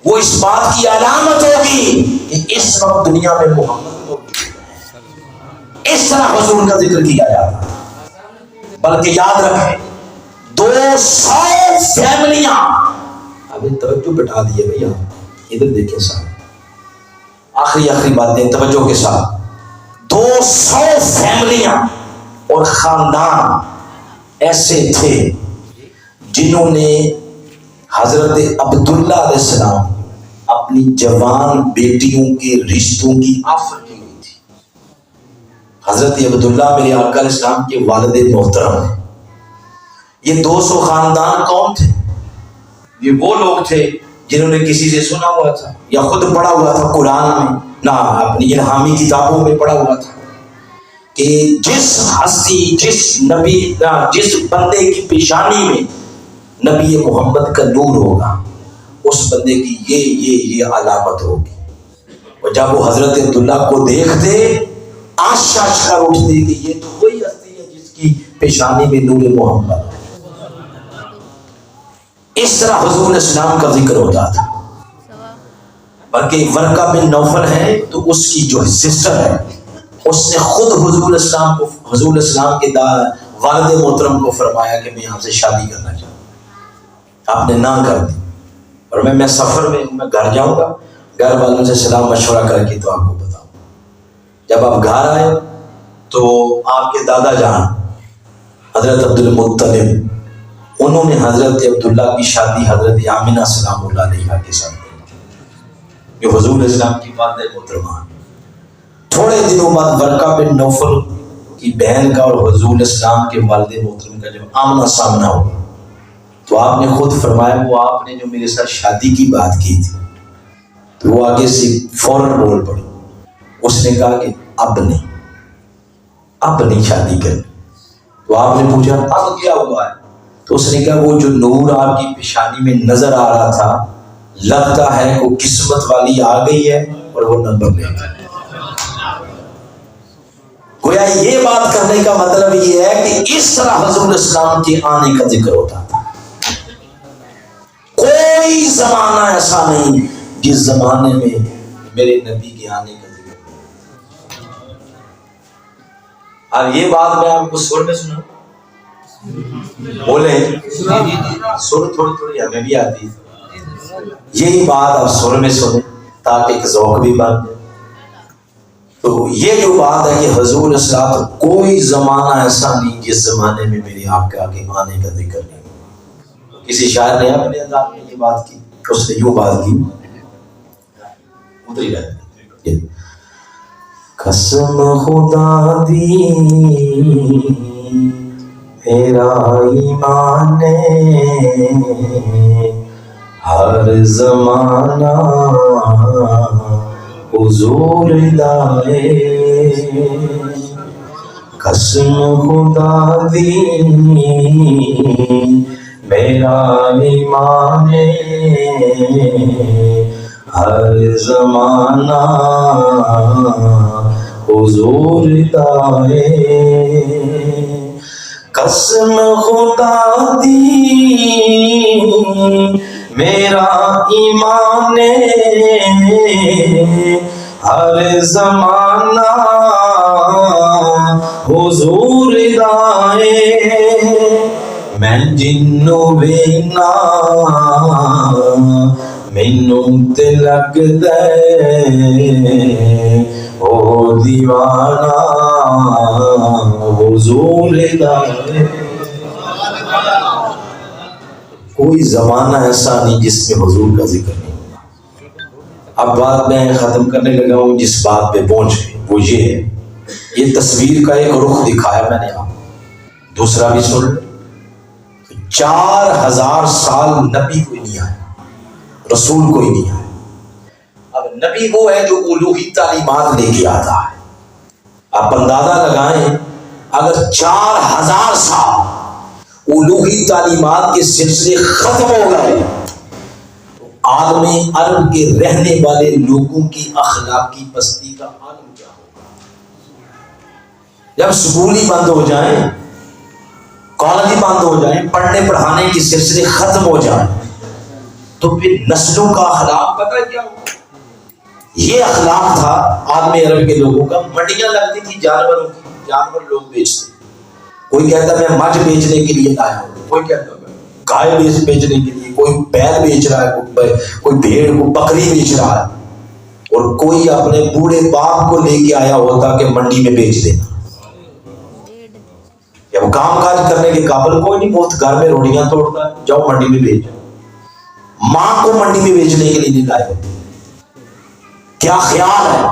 وہ اس بات کی علامت ہوگی کہ اس وقت دنیا میں محمد کو اس طرح حضور کا ذکر کیا جاتا ہے. بلکہ یاد رکھیں 200 فیملیاں، ابھی توجہ بٹھا دیے بھیا، ادھر دیکھیں صاحب، آخری باتیں توجہ کے ساتھ. 200 فیملیاں اور خاندان ایسے تھے جنہوں نے حضرت عبداللہ علیہ السلام اپنی جوان بیٹیوں کے رشتوں کی آفر کی ہوئی تھی. حضرت عبداللہ میرے آقا علیہ السلام کے والد محترم ہیں. یہ 200 خاندان کون تھے؟ یہ وہ لوگ تھے جنہوں نے کسی سے سنا ہوا تھا یا خود پڑھا ہوا تھا قرآن میں، نہ اپنی الہامی کتابوں میں پڑھا ہوا تھا کہ جس ہستی، جس نبی، جس بندے کی پیشانی میں نبی محمد کا نور ہوگا اس بندے کی یہ علامت ہوگی. اور جب وہ حضرت عبداللہ کو دیکھتے آشا کر اٹھتے کہ یہ تو وہی ہستی ہے جس کی پیشانی میں نور محمد ہے. اس طرح حضور علیہ السلام کا ذکر ہوتا تھا. بلکہ ورقہ بن نوفل ہے تو اس کی جو سسٹر ہے اس نے خود حضور علیہ السلام کے والد محترم کو فرمایا کہ میں آپ سے شادی کرنا چاہتا ہوں. آپ نے نہ کر دی اور میں سفر میں ہوں، میں گھر جاؤں گا، گھر والوں سے سلام مشورہ کر کے تو آپ کو بتاؤں. جب آپ گھر آئے تو آپ کے دادا جان حضرت عبدالمطلب انہوں نے حضرت عبداللہ کی شادی حضرت آمنہ سلام اللہ علیہا کے ساتھ کی، جو حضور علیہ السلام کی والدہ محترمہ. تھوڑے دنوں بعد ورقہ بن نوفل کی بہن کا اور حضور علیہ السلام کے والد محترم کا جب آمنا سامنا ہوا تو آپ نے خود فرمایا وہ آپ نے جو میرے ساتھ شادی کی بات کی تھی، تو وہ آگے سے فوراً بول پڑی. اس نے کہا کہ اب نہیں شادی کرنی. تو آپ نے پوچھا اب کیا ہوا ہے؟ تو اس نے کہا وہ جو نور آپ کی پیشانی میں نظر آ رہا تھا لگتا ہے کوئی قسمت والی آ گئی ہے اور وہ نمبر لے گئی. گویا یہ بات کرنے کا مطلب یہ ہے کہ اس طرح حضور علیہ السلام کے آنے کا ذکر ہوتا تھا. کوئی زمانہ ایسا نہیں جس زمانے میں میرے نبی کے آنے کا ذکر نہیں. اب یہ بات میں آپ کو سر میں سنا بولیں، سر تھوڑی تھوڑی ہمیں بھی آتی ہے، یہی بات آپ سر میں سنیں تاکہ ایک ذوق بھی بن جائے. تو یہ جو بات ہے کہ حضور علیہ السلام کوئی زمانہ ایسا نہیں جس زمانے میں میرے آپ کے آگے آنے کا ذکر نہیں. کسی شاعر نے اپنے انداز میں یہ بات کی، اس نے یوں بات کی، ادھر ہی رہتے. قسم خدا دی میرا ایمان ہر زمانہ حضور لائے. قسم خدا دی میرا ایمان ہر زمانہ حضور لائے. قسم خدا دی میرا ایمان ہر زمانہ حضور لائے. میں جنوں وینا مینوں تے لگدا او دیوانہ حضور لائے. کوئی زمانہ ایسا نہیں جس میں حضور کا ذکر نہیں ہوگا. اب بات میں ختم کرنے لگا ہوں جس بات پہ پہنچ گئی وہ یہ ہے، یہ تصویر کا ایک رخ دکھایا میں نے آپ کو، دوسرا بھی سن لیں. 4000 سال نبی کوئی نہیں آیا، رسول کوئی نہیں آیا. اب نبی وہ ہے جو الوہی تعلیمات لے کے آتا ہے. آپ اندازہ لگائیں اگر 4000 سال الوہی تعلیمات کے سلسلے ختم ہو گئے تو عالم عرب کے رہنے والے لوگوں کی اخلاقی پستی کا عالم کیا ہوگا؟ جب سکول ہی بند ہو جائیں، کالج ہی بند ہو جائیں، پڑھنے پڑھانے کے سلسلے ختم ہو جائیں تو پھر نسلوں کا اخلاق پتہ کیا ہوگا؟ یہ اخلاق تھا عالم عرب کے لوگوں کا۔ منڈیاں لگتی تھی جانوروں کی، جانور لوگ بیچتے، کوئی کہتا میں مجھ بیچنے کے لیے لایا ہوں، کوئی کہتا میں گائے بیچنے کے لیے، کوئی بیل بیچ رہا ہے، کوئی بھیڑ کو بکری بیچ رہا ہے، اور کوئی اپنے بوڑھے باپ کو لے کے آیا ہوتا کہ منڈی میں بیچ دینا۔ جب کام کاج کرنے کے قابل کوئی نہیں، بہت گھر میں روٹیاں توڑتا ہے، جاؤ منڈی میں بیچ۔ ماں کو منڈی میں بیچنے کے لیے نہیں لائے ہوتے۔ کیا خیال ہے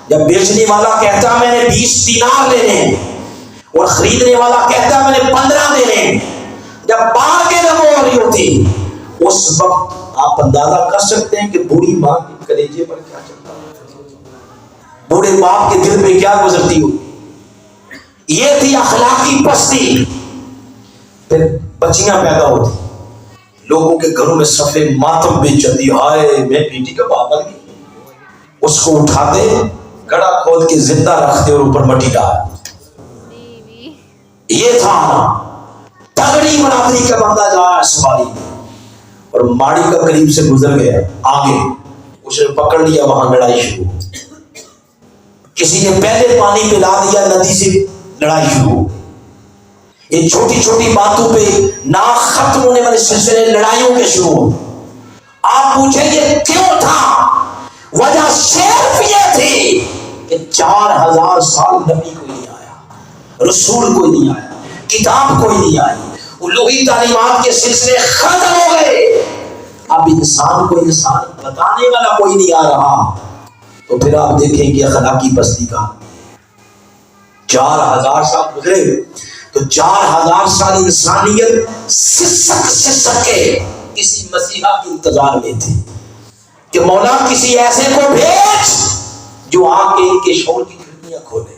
جب بیچنے والا کہتا میں نے 20 دینار لینے اور خریدنے والا کہتا میں نے 15 دینے، جب بارگین ہو رہی ہوتی اس وقت آپ اندازہ کر سکتے ہیں کہ بوڑھی ماں کے کلیجے پر کیا چلتا ہے، بوڑھے باپ کے دل پہ کیا گزرتی ہوگی۔ یہ تھی اخلاقی پستی۔ پھر بچیاں پیدا ہوتی، لوگوں کے گھروں میں صفے ماتم بیچ جاتی، ہائے میں بیٹی کا باپ بن گئی، اس کو اٹھاتے گڑا کھود کے زندہ رکھتے اور اوپر مٹی ڈال۔ یہ تھا تگڑی برادری کا بندہ جا رہا ہے سواری اور ماڑی کا قریب سے گزر گیا، آگے اس نے پکڑ لیا، وہاں لڑائی شروع، کسی نے پہلے پانی پلا دیا، ندی سے لڑائی شروع۔ یہ چھوٹی چھوٹی باتوں پہ نہ ختم ہونے والے سلسلے لڑائیوں کے شروع۔ آپ پوچھیں یہ کیوں تھا؟ وجہ صرف یہ تھی کہ 4000 سال نبی کوئی نہیں آیا، رسول کوئی نہیں آیا، کتاب کوئی نہیں آئی، الوہی تعلیمات کے سلسلے ختم ہو گئے، اب انسان کو انسان بتانے والا کوئی نہیں آ رہا۔ تو پھر آپ دیکھیں کہ اخلاقی پستی کا 4000 سال گزرے تو 4000 سال انسانیت سسک کے کسی مسیحا کے انتظار میں تھی کہ مولا کسی ایسے کو بھیج جو آ کے ان کے شعور کی کھڑکیاں کھولے،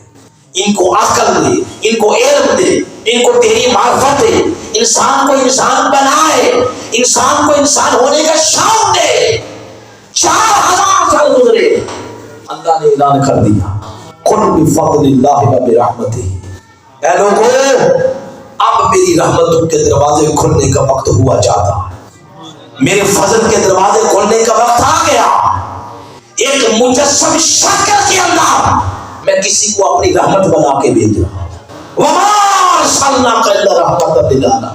ان کو عقل دے، ان کو علم دے، ان کو تیری معرفت دے، انسان کو انسان بنائے، انسان کو انسان ہونے کا شوق دے۔ 4000 سال گزرے، اللہ نے اعلان کر دیا قل بفضل اللہ و برحمتہ، اے لوگوں اب میری رحمتوں کے دروازے کھلنے کا وقت ہوا جاتا ہے، میرے فضل کے دروازے کھولنے کا وقت آ گیا۔ ایک مجسم شکل کے اندر میں کسی کو اپنی رحمت بنا کے بھیج رہا ہوں، وما ارسلناک الا رحمۃ للعالمین،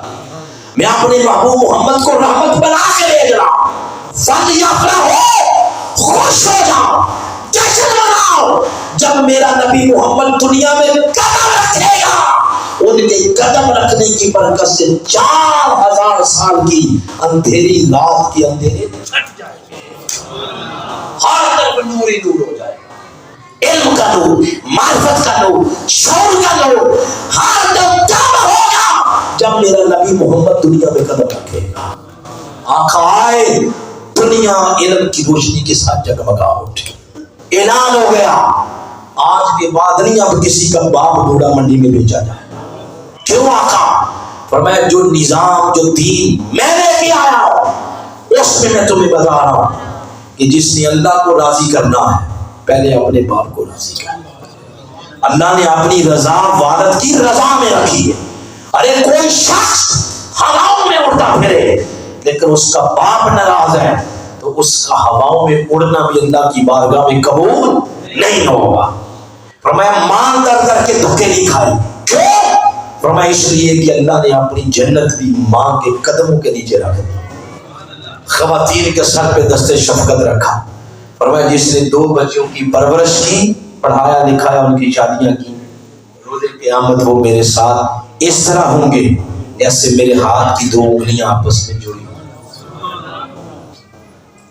میں اپنے محبوب محمد کو رحمت بنا کے بھیج رہا ہوں۔ فلیفرحوا، خوش ہو جاؤ، جشن مناؤ جب میرا نبی محمد دنیا میں قدم رکھے گا۔ ان کے قدم رکھنے کی برکت سے 4000 سال کی اندھیری رات کے اندھیرے چھٹ جائیں گے، ہر طرف نور ہی نور ہو جائے گا، علم کا نور، معرفت کا نور، شعور کا نور ہر دم تب ہوگا جب میرا نبی محمد دنیا میں قدم رکھے گا۔ آقا آئے، دنیا علم کی روشنی کے ساتھ جگمگا اٹھے، اعلان ہو گیا آج کے بعد نہیں اب کسی کا باپ بوڑھا منڈی میں بیچا جائے۔ کیوں آقا؟ فرمایا جو نظام، جو دین میں لے کے آیا ہوں اس میں تمہیں بتا رہا ہوں کہ جس نے اللہ کو راضی کرنا ہے پہلے اپنے باپ کو راضی کرنا۔ اللہ نے اپنی رضا والد کی رضا میں رکھی ہے۔ ارے کوئی شخص ہواؤں میں اڑتا پھرے لیکن اس کا باپ ناراض ہے تو اس کا ہواؤں میں اڑنا بھی اللہ کی بارگاہ میں قبول نہیں ہوگا۔ فرمایا مان در در کے دھکے نہیں کھائی، کیوں؟ فرمایا اس لیے کہ اللہ نے اپنی جنت بھی ماں کے قدموں کے نیچے رکھ دی، خواتین کے سر پہ دست شفقت رکھا۔ فرمایا جس نے 2 بچوں کی پرورش کی، پڑھایا لکھایا، ان کی شادیاں کی، روز قیامت وہ میرے ساتھ اس طرح ہوں گے جیسے میرے ہاتھ کی 2 انگلیاں آپس میں جڑی ہوئی۔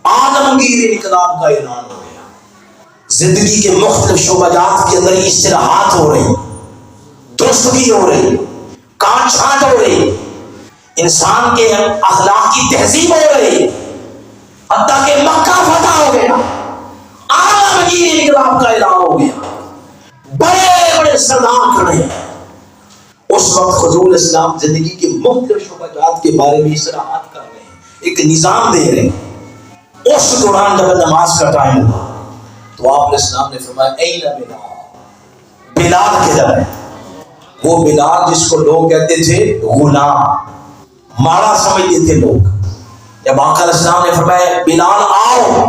عالمگیر انقلاب کا اعلان ہو گیا، زندگی کے مختلف شعبہ جات کے اندر اصلاحات ہو رہی، درستگی ہو رہی، کاٹ چھانٹ ہو رہی، انسان کے اخلاق کی تہذیب ہو رہی، حتیٰ کہ مکہ فتح ہو گیا، عالمگیر انقلاب کا اعلان ہو گیا، بڑے بڑے سردار کھڑے ہیں. اس وقت حضور اسلام زندگی کے مختلف شعبات کے بارے میں اصلاحات کر رہے ہیں, ایک نظام دے رہے ہیں. اس دوران جب نماز کا ٹائم ہوا تو آپ اسلام نے فرمایا این بلال, بلال کدھر ہے؟ وہ بلال جس کو لوگ کہتے تھے غلام, مارا سمجھتے تھے لوگ. جب آقا علیہ السلام نے فرمایا بلال آؤ,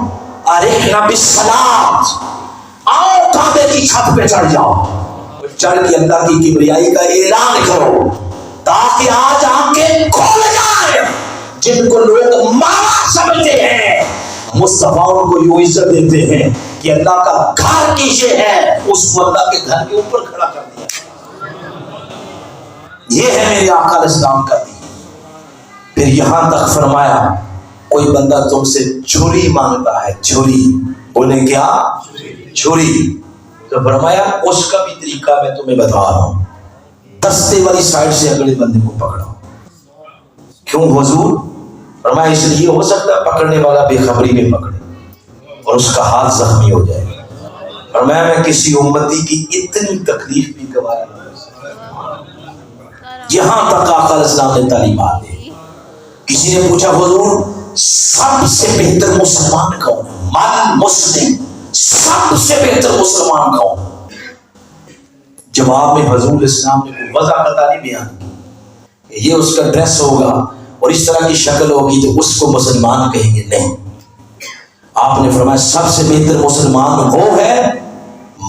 ارحنا بالصلاۃ, آؤ کعبے کی چھت پہ چڑھ جاؤ, چڑھ کے اللہ کی کبریائی کا اعلان کرو تاکہ آج آنکھیں کھول جائیں. جن کو لوگ مارا سمجھتے ہیں مصطفیٰ ان کو یوں عزت دیتے ہیں کہ اللہ کا گھر کیسے ہے, اس کو اللہ کے گھر کے اوپر کھڑا کر دیا. یہ ہے میرے آقا علیہ السلام کا دین. پھر یہاں تک فرمایا کوئی بندہ تم سے چھری مانگتا ہے, چھری, بولے کیا چھری, تو فرمایا اس کا بھی طریقہ میں تمہیں بتا رہا ہوں, دستے والی سائڈ سے اگلے بندے کو پکڑو. کیوں حضور؟ فرمایا اس لیے ہو سکتا ہے پکڑنے والا بے خبری میں پکڑے اور اس کا ہاتھ زخمی ہو جائے. فرمایا میں کسی امتی کی اتنی تکلیف بھی گوارا نہیں کر سکتا. یہاں تک آقا علیہ السلام نے تعلیمات دی. کسی نے پوچھا حضور سب سے بہتر مسلمان کون ہے؟ من مسلم, سب سے بہتر مسلمان کون؟ جواب میں حضور اسلام نے کوئی وضع کا تعلیم بیان کی, یہ اس کا ڈریس ہوگا اور اس طرح کی شکل ہوگی تو اس کو مسلمان کہیں گے. نہیں, آپ نے فرمایا سب سے بہتر مسلمان وہ ہے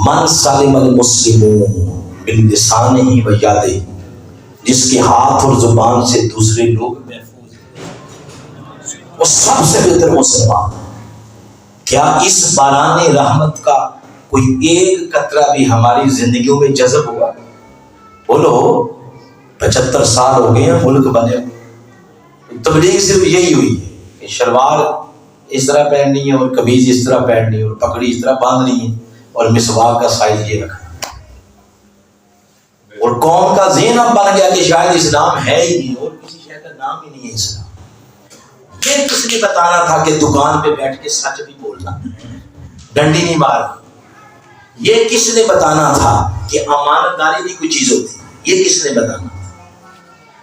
من سلم المسلمون من لسانہ و یدہ, جس کے ہاتھ اور زبان سے دوسرے لوگ محفوظ ہیں, وہ سب سے بہتر مسلمان. کیا اس باران رحمت کا کوئی ایک قطرہ بھی ہماری زندگیوں میں جذب ہوا؟ بولو 75 سال ہو گئے ہیں ملک بنے, تبلیغ صرف یہی ہوئی ہے کہ شلوار اس طرح پہننی ہے اور قمیض اس طرح پہننی ہے اور پگڑی اس طرح باندھنی ہے اور مسواک کا سائز یہ رکھنا. اور قوم کا ذہن اب بن گیا کہ شاید اسلام ہے ہی نہیں اور کسی شے کا نام ہی نہیں ہے اسلام. یہ کس نے بتانا تھا کہ دکان پہ بیٹھ کے سچ بھی بولنا, ڈنڈی نہیں مارنا؟ یہ کس نے بتانا تھا کہ امانت داری بھی کوئی چیز ہوتی ہے؟ یہ کس نے بتانا تھا؟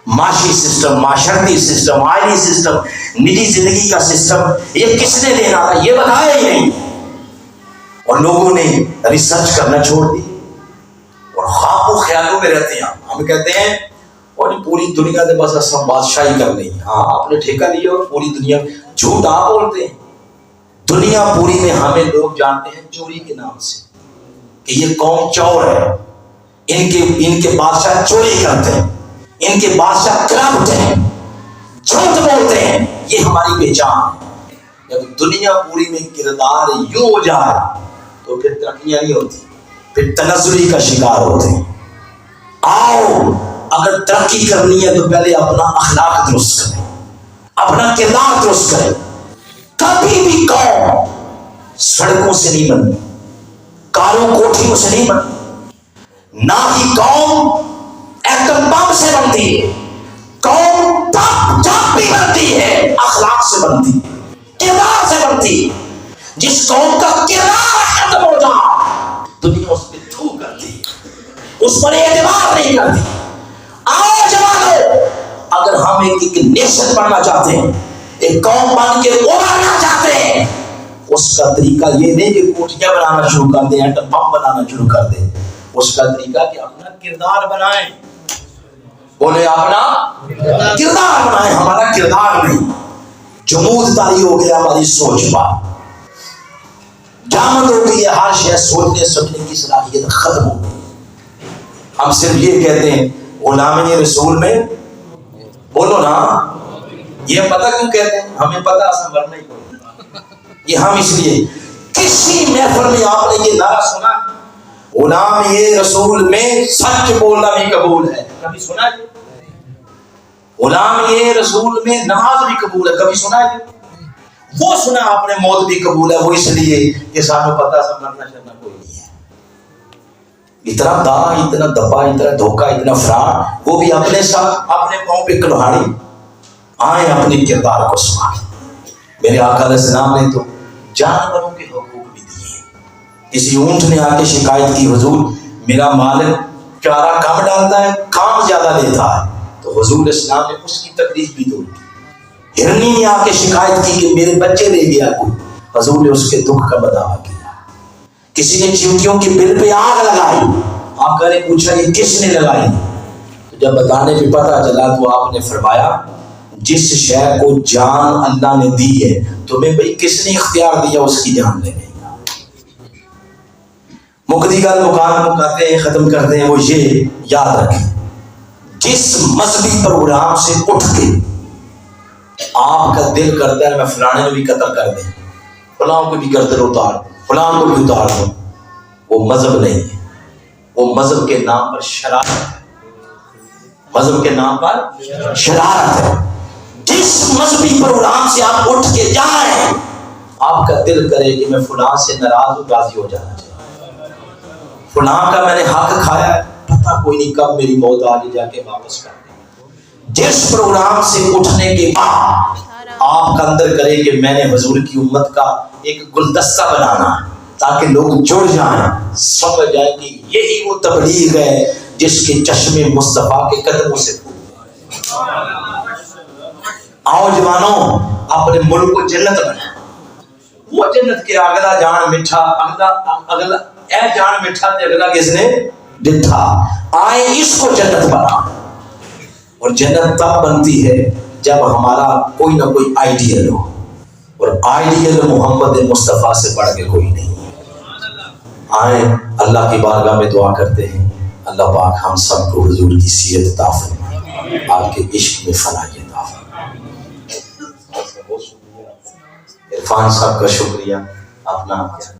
معاشی سسٹم, معاشرتی سسٹم, آئلی سسٹم, نجی زندگی کا سسٹم, یہ کس نے دینا تھا؟ یہ بتایا ہی نہیں. اور لوگوں نے ریسرچ کرنا چھوڑ دی اور خواب و خیالوں میں رہتے ہیں. ہم کہتے ہیں اور پوری دنیا کے بس سب بادشاہی کر رہی ہے. ہاں آپ نے ٹھیکہ لیا اور پوری دنیا, جھوٹ آپ بولتے ہیں. دنیا پوری میں ہمیں لوگ جانتے ہیں چوری کے نام سے کہ یہ قوم چور ہے, ان کے بادشاہ چوری کرتے ہیں, ان کے بادشاہ کرپٹ ہیں, جھوٹ بولتے ہیں, یہ ہماری پہچان ہے. جب دنیا پوری میں کردار یوں ہو جائے تو پھر ترقیاں نہیں ہوتی, پھر تنزلی کا شکار ہوتے ہیں. آؤ اگر ترقی کرنی ہے تو پہلے اپنا اخلاق درست کریں, اپنا کردار درست کریں. کبھی بھی قوم سڑکوں سے نہیں بنی, کاروں کوٹھیوں سے نہیں بنی, نہ ہی قوم ایٹم بم سے بنتی ہے. قوم تب جب بھی بنتی ہے اخلاق سے بنتی ہے, کردار سے بنتی ہے. جس قوم کا کردار ختم ہو جائے دنیا اس پہ تھو کرتی ہے, اس پر اعتبار نہیں کرتی. آؤ جوانو, اگر ہم ایک نیشن بننا چاہتے ہیں, ایک قوم بن کے ابھرنا چاہتے ہیں, اس کا طریقہ یہ نہیں کہ کوٹیاں بنانا شروع کر دیں, ایٹم بم بنانا شروع کر دیں. اس کا طریقہ کہ اپنا کردار بنائیں. بولے اپنا کردار بنائیں, ہمارا کردار نہیں. جمود طاری ہو گیا ہماری سوچ پر, جامد ہو گئی ہے ہر شے, سوچنے سمجھنے کی صلاحیت ختم ہو گئی. ہم صرف یہ کہتے ہیں غلامی رسول میں, بولو نا, یہ پتہ کیوں کہتے ہیں؟ ہمیں پتہ اصل ورنہ ہی کوئی. یہ ہم اس لیے کسی محفل میں آپ نے یہ نعرہ سنا غلام یہ رسول میں سچ بولنا بھی قبول ہے, کبھی سنا ہے؟ غلام یہ رسول میں نماز بھی قبول ہے, کبھی سنا ہے؟ وہ سنا آپ نے موت بھی قبول ہے, وہ اس لیے کہ سانو پتہ سب مرنا شرنا کوئی نہیں ہے. اتنا دا, اتنا دبا, اتنا دھوکہ, اتنا فراڈ, وہ بھی اپنے ساتھ اپنے پاؤں پہ کلہاڑی. آئیں اپنے کردار کو سنبھالیں. میرے آقا علیہ السلام نے تو جانوروں کے حقوق بھی دیے. کسی اونٹ نے آ کے شکایت کی, حضور میرا مالک چارہ کم ڈالتا ہے کام زیادہ لیتا ہے. تو حضور اسلام نے اس کی تکلیف بھی دور کی. ہرنی نے آ کے شکایت کی کہ میرے بچے لے گیا کوئی. حضور نے اس کے دکھ کا بداوا کیا. کسی نے چیونٹیوں کی بل پہ آگ لگائی. آقا نے پوچھا یہ کس نے لگائی؟ تو جب بتانے پہ پتہ چلا تو آپ نے فرمایا جس شے کو جان اللہ نے دی ہے تمہیں بھئی کس نے اختیار دیا اس کی جان لینے کا. مقدی گل مکان کو کہتے ہیں ختم کرتے ہیں وہ یہ یاد رکھیں جس مذہبی پروگرام سے اٹھ کے آپ کا دل کرتا ہے میں فلانے کو بھی قتل کر دیں فلاں کو بھی گردن اتار فلاں کو بھی اتار دوں وہ مذہب نہیں ہے. وہ مذہب کے نام پر شرارت ہے. مذہب کے نام پر شرارت ہے. جس مذہبی پروگرام سے آپ اٹھ کے جائیں آپ کا دل کرے کہ میں فلاں سے ناراض ہوں راضی ہو جانا چاہیے. فلاں کا میں نے حق کھایا ہے پتہ کوئی نہیں کب میری موت آگے جا کے واپس کر دے. جس پروگرام سے اٹھنے کے بعد آپ کا اندر کرے کہ میں نے حضور کی امت کا ایک گلدستہ بنانا ہے تاکہ لوگ جڑ جائیں سمجھ جائیں کہ یہی وہ تبلیغ ہے جس کے چشمے مصطفیٰ کے قدموں سے آؤ جوانوں اپنے ملک کو جنت بنا. وہ جنت کے اگلا جان میٹھا اگلا اے جان میٹھا تے اگلا کس نے ڈٹھا. آئے اس کو جنت بنا. اور جنت تب بنتی ہے جب ہمارا کوئی نہ کوئی آئیڈیل ہو اور آئیڈیل محمد مصطفیٰ سے بڑھ کے کوئی نہیں. آئیں اللہ کی بارگاہ میں دعا کرتے ہیں اللہ پاک ہم سب کو حضور کی سیرت عطا فرمائے آپ کے عشق میں فلاحی عطا فرمائے. عرفان صاحب کا شکریہ. اپنا